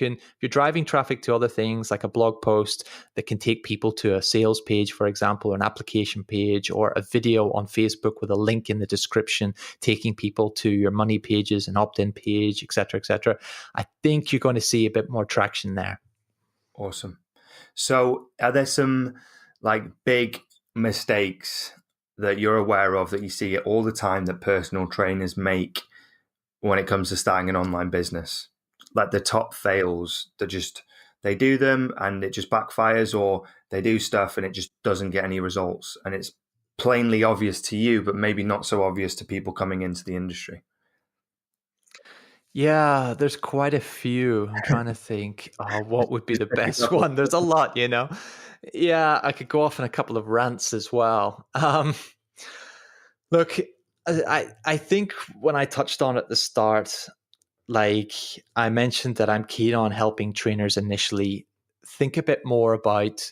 Speaker 6: driving traffic to other things like a blog post that can take people to a sales page, for example, or an application page, or a video on Facebook with a link in the description, taking people to your money pages and opt-in page, et cetera, I think you're going to see a bit more traction there.
Speaker 5: Awesome. So are there some like big mistakes that you're aware of that you see all the time that personal trainers make when it comes to starting an online business? Like the top fails, they do them and it just backfires, or they do stuff and it just doesn't get any results, and it's plainly obvious to you but maybe not so obvious to people coming into the industry.
Speaker 6: Yeah, there's quite a few. I'm trying to think, what would be the best one? There's a lot, Yeah, I could go off on a couple of rants as well. Look, I think when I touched on at the start, like I mentioned that I'm keen on helping trainers initially think a bit more about,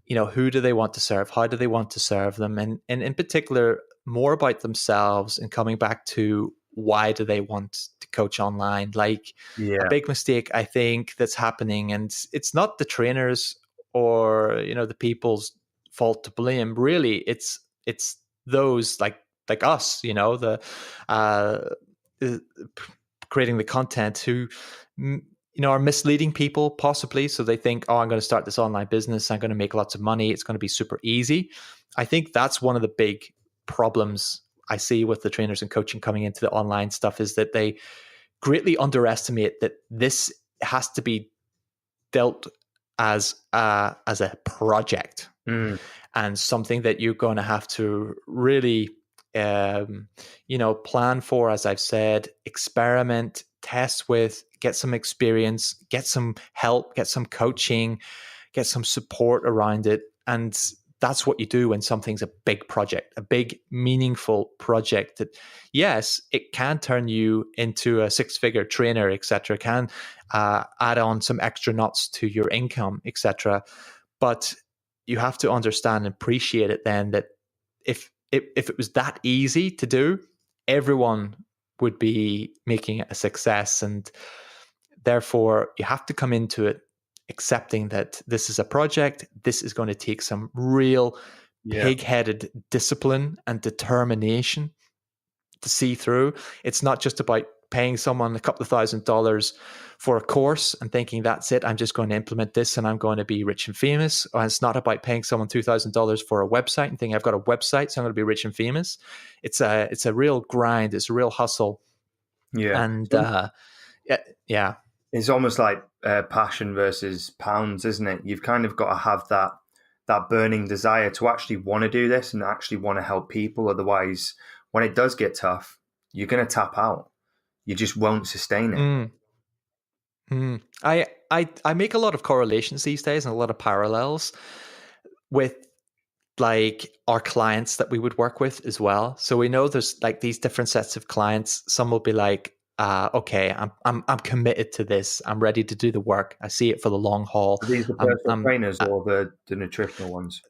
Speaker 6: who do they want to serve? How do they want to serve them? And in particular, more about themselves, and coming back to why do they want to coach online? Like a big mistake, I think, that's happening, and it's not the trainers or, the people's fault to blame. Really, it's those like us, creating the content who, are misleading people possibly. So they think, I'm going to start this online business, I'm going to make lots of money, it's going to be super easy. I think that's one of the big problems I see with the trainers and coaching coming into the online stuff, is that they greatly underestimate that this has to be dealt as a project, and something that you're going to have to really plan for, as I've said, experiment, test with, get some experience, get some help, get some coaching, get some support around it. And that's what you do when something's a big project, a big, meaningful project that, yes, it can turn you into a six-figure trainer, etc., can add on some extra nuts to your income, etc. But you have to understand and appreciate it then, that if it was that easy to do, everyone would be making it a success. And therefore, you have to come into it accepting that this is a project. This is going to take some real pig-headed discipline and determination to see through. It's not just about paying someone a couple of $1,000s for a course and thinking, that's it, I'm just going to implement this and I'm going to be rich and famous. Or it's not about paying someone $2,000 for a website and thinking, I've got a website, so I'm going to be rich and famous. It's a real grind. It's a real hustle.
Speaker 5: Yeah.
Speaker 6: And yeah.
Speaker 5: It's almost like passion versus pounds, isn't it? You've kind of got to have that burning desire to actually want to do this and actually want to help people. Otherwise, when it does get tough, you're going to tap out. You just won't sustain it.
Speaker 6: I make a lot of correlations these days and a lot of parallels with like our clients that we would work with as well. So we know there's like these different sets of clients. Some will be like, okay, I'm committed to this. I'm ready to do the work. I see it for the long haul.
Speaker 5: Are these the personal trainers or the nutritional ones?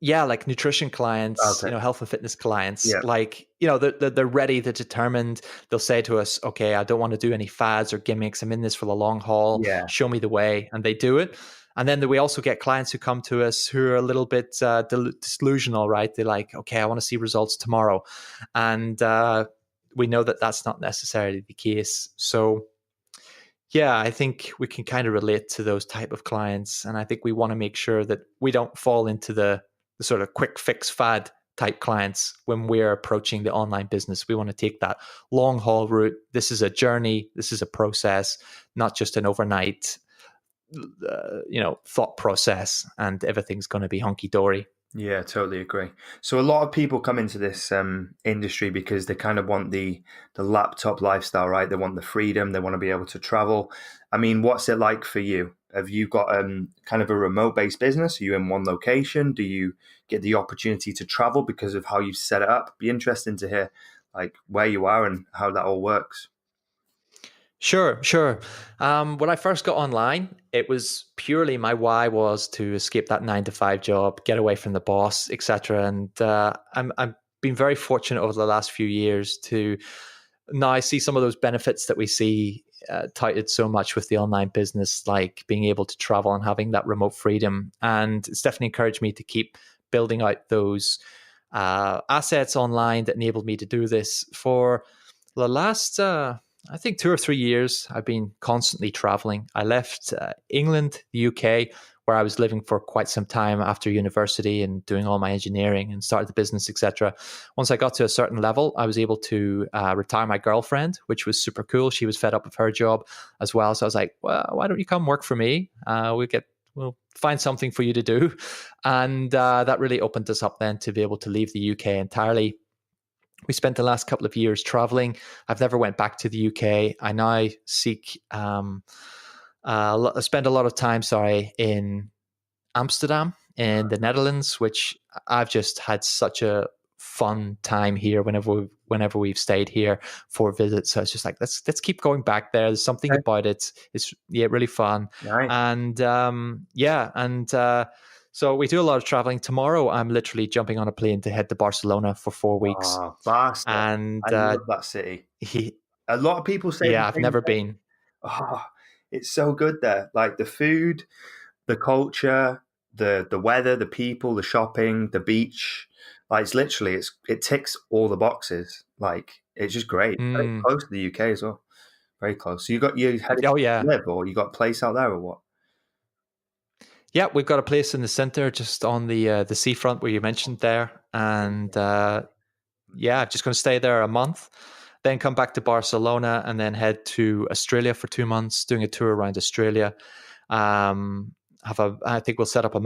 Speaker 6: Yeah, like nutrition clients,
Speaker 5: okay.
Speaker 6: Health and fitness clients,
Speaker 5: yeah.
Speaker 6: like, they're ready, they're determined. They'll say to us, okay, I don't want to do any fads or gimmicks. I'm in this for the long haul.
Speaker 5: Yeah.
Speaker 6: Show me the way. And they do it. And then we also get clients who come to us who are a little bit disillusional, right? They're like, okay, I want to see results tomorrow. And we know that that's not necessarily the case. So yeah, I think we can kind of relate to those type of clients. And I think we want to make sure that we don't fall into the sort of quick fix fad type clients when we're approaching the online business. We want to take that long haul route. This is a journey. This is a process, not just an overnight, thought process, and everything's going to be hunky dory.
Speaker 5: Yeah, totally agree. So a lot of people come into this industry because they kind of want the laptop lifestyle, right? They want the freedom. They want to be able to travel. I mean, what's it like for you? Have you got kind of a remote-based business? Are you in one location? Do you get the opportunity to travel because of how you've set it up? Be interesting to hear like where you are and how that all works.
Speaker 6: Sure. When I first got online, it was purely my why was to escape that 9-to-5 job, get away from the boss, etc. And I'm been very fortunate over the last few years to now I see some of those benefits that we see touted so much with the online business, like being able to travel and having that remote freedom. And it's definitely encouraged me to keep building out those assets online that enabled me to do this for the last. I think 2 or 3 years, I've been constantly traveling. I left England, the UK, where I was living for quite some time after university and doing all my engineering and started the business, etc. Once I got to a certain level, I was able to retire my girlfriend, which was super cool. She was fed up with her job as well. So I was like, well, why don't you come work for me? We'll find something for you to do. And that really opened us up then to be able to leave the UK entirely. We spent the last couple of years traveling. I've never went back to the UK. I now spend a lot of time, in Amsterdam in the Netherlands, which I've just had such a fun time here whenever we've stayed here for visits. So it's just like, let's keep going back there. There's something about it. It's really fun.
Speaker 5: Nice.
Speaker 6: And so we do a lot of traveling. Tomorrow, I'm literally jumping on a plane to head to Barcelona for 4 weeks.
Speaker 5: Oh, Barcelona.
Speaker 6: And
Speaker 5: I love that city. A lot of people say,
Speaker 6: yeah, I've never been.
Speaker 5: Oh, it's so good there. Like the food, the culture, the weather, the people, the shopping, the beach. Like it's literally, it ticks all the boxes. Like it's just great. Very close to the UK as well. Very close. So you had to live, or you got a place out there, or what?
Speaker 6: Yeah, we've got a place in the center, just on the seafront where you mentioned there, and I'm just going to stay there a month, then come back to Barcelona, and then head to Australia for 2 months, doing a tour around Australia. I think we'll set up a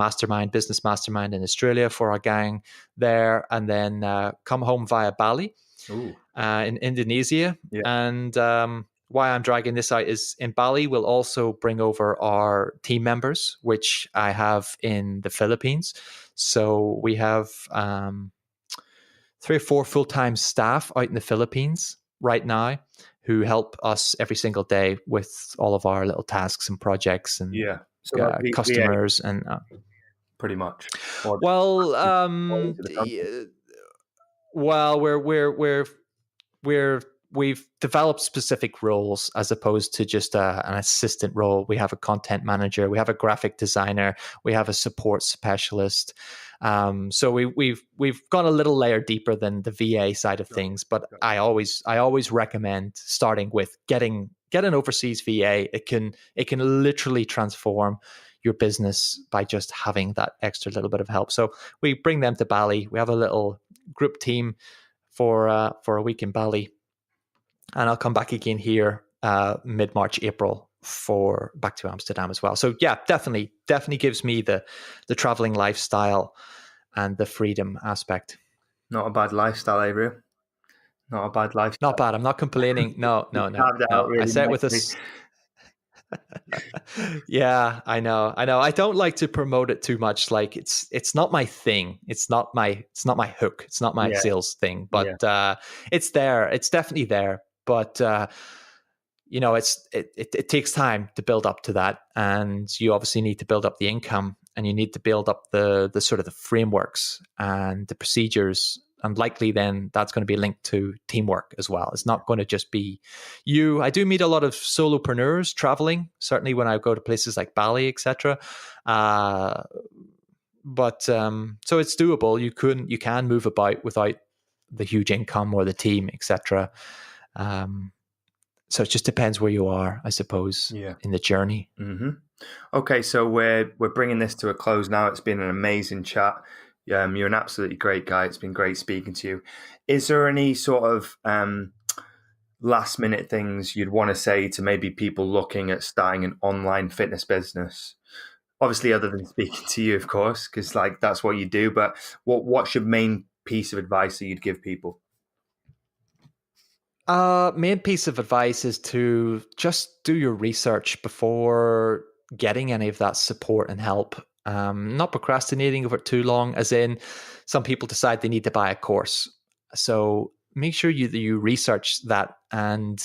Speaker 6: business mastermind in Australia for our gang there, and then come home via Bali in Indonesia. Yeah. And why I'm dragging this out is in Bali, we'll also bring over our team members, which I have in the Philippines. So we have 3 or 4 full-time staff out in the Philippines right now who help us every single day with all of our little tasks and projects and customers and
Speaker 5: pretty much.
Speaker 6: We've developed specific roles as opposed to just an assistant role. We have a content manager, we have a graphic designer, we have a support specialist. So we've gone a little layer deeper than the VA side of things. But I always recommend starting with get an overseas VA. It can literally transform your business by just having that extra little bit of help. So we bring them to Bali. We have a little group team for a week in Bali. And I'll come back again here mid-March, April back to Amsterdam as well. So yeah, definitely gives me the traveling lifestyle and the freedom aspect.
Speaker 5: Not a bad lifestyle, Avery. Not a bad lifestyle.
Speaker 6: Not bad. I'm not complaining. No. Really I say it with us. Yeah, I know. I don't like to promote it too much. Like it's not my thing. It's not my hook. It's not my sales thing. But it's there. It's definitely there. But it takes time to build up to that, and you obviously need to build up the income, and you need to build up the sort of the frameworks and the procedures And likely then that's going to be linked to teamwork as well. It's not going to just be you. I do meet a lot of solopreneurs traveling, certainly when I go to places like Bali, etc. But so it's doable. You can move about without the huge income or the team, etc. So it just depends where you are, I suppose, in the journey.
Speaker 5: Mm-hmm. Okay, so we're bringing this to a close now. It's been an amazing chat. You're an absolutely great guy. It's been great speaking to you. Is there any sort of last minute things you'd want to say to maybe people looking at starting an online fitness business? Obviously, other than speaking to you, of course, because like that's what you do. But what's your main piece of advice that you'd give people?
Speaker 6: Main piece of advice is to just do your research before getting any of that support and help. Not procrastinating over too long, as in some people decide they need to buy a course. So make sure you research that and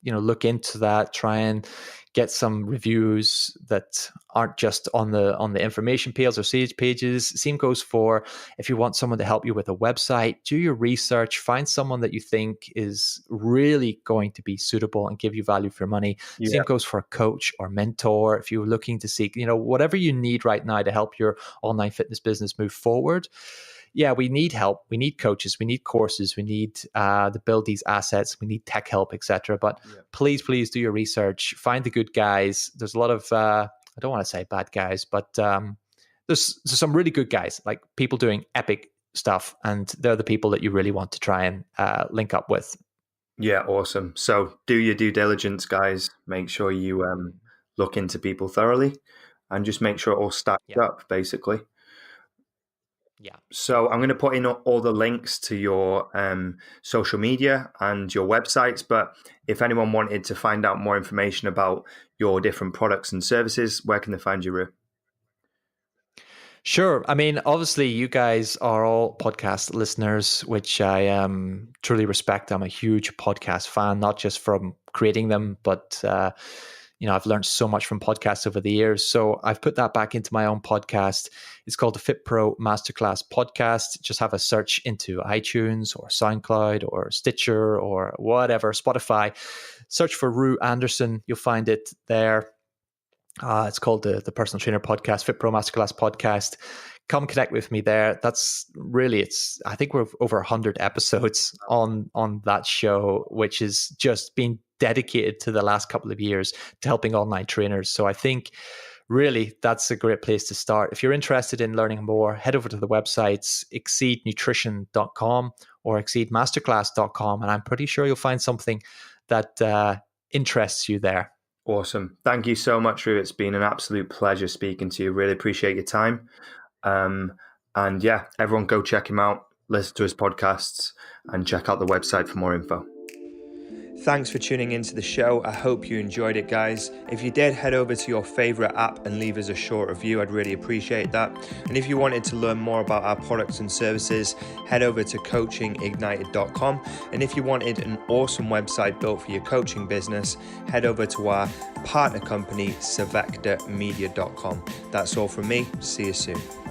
Speaker 6: look into that. Try and get some reviews that aren't just on the information pages or sales pages. Same goes for if you want someone to help you with a website. Do your research. Find someone that you think is really going to be suitable and give you value for your money. Yeah. Same goes for a coach or mentor. If you're looking to seek, whatever you need right now to help your online fitness business move forward. Yeah, we need help. We need coaches. We need courses. We need to build these assets. We need tech help, etc. But please do your research. Find the good guys. There's a lot of I don't want to say bad guys, but there's some really good guys, like people doing epic stuff, and they're the people that you really want to try and link up with.
Speaker 5: Yeah, awesome. So do your due diligence, guys. Make sure you look into people thoroughly, and just make sure it all stacks up, basically.
Speaker 6: Yeah.
Speaker 5: So I'm going to put in all the links to your social media and your websites. But if anyone wanted to find out more information about your different products and services, where can they find you, Rue?
Speaker 6: Sure. I mean, obviously, you guys are all podcast listeners, which I truly respect. I'm a huge podcast fan, not just from creating them, but I've learned so much from podcasts over the years. So I've put that back into my own podcast. It's called the Fit Pro Masterclass Podcast. Just have a search into iTunes or SoundCloud or Stitcher or whatever, Spotify. Search for Rue Anderson. You'll find it there. It's called the Personal Trainer Podcast, Fit Pro Masterclass Podcast. Come connect with me there. That's really, I think we're over 100 episodes on that show, which is just been dedicated to the last couple of years to helping online trainers. So I think really that's a great place to start. If you're interested in learning more, head over to the websites exceednutrition.com or exceedmasterclass.com, and I'm pretty sure you'll find something that interests you there.
Speaker 5: Awesome. Thank you so much, Rue. It's been an absolute pleasure speaking to you. Really appreciate your time. And yeah, everyone go check him out, listen to his podcasts, and check out the website for more info. Thanks for tuning into the show. I hope you enjoyed it, guys. If you did, head over to your favorite app and leave us a short review. I'd really appreciate that. And if you wanted to learn more about our products and services, head over to CoachingIgnited.com. And if you wanted an awesome website built for your coaching business, head over to our partner company, SavectaMedia.com. That's all from me. See you soon.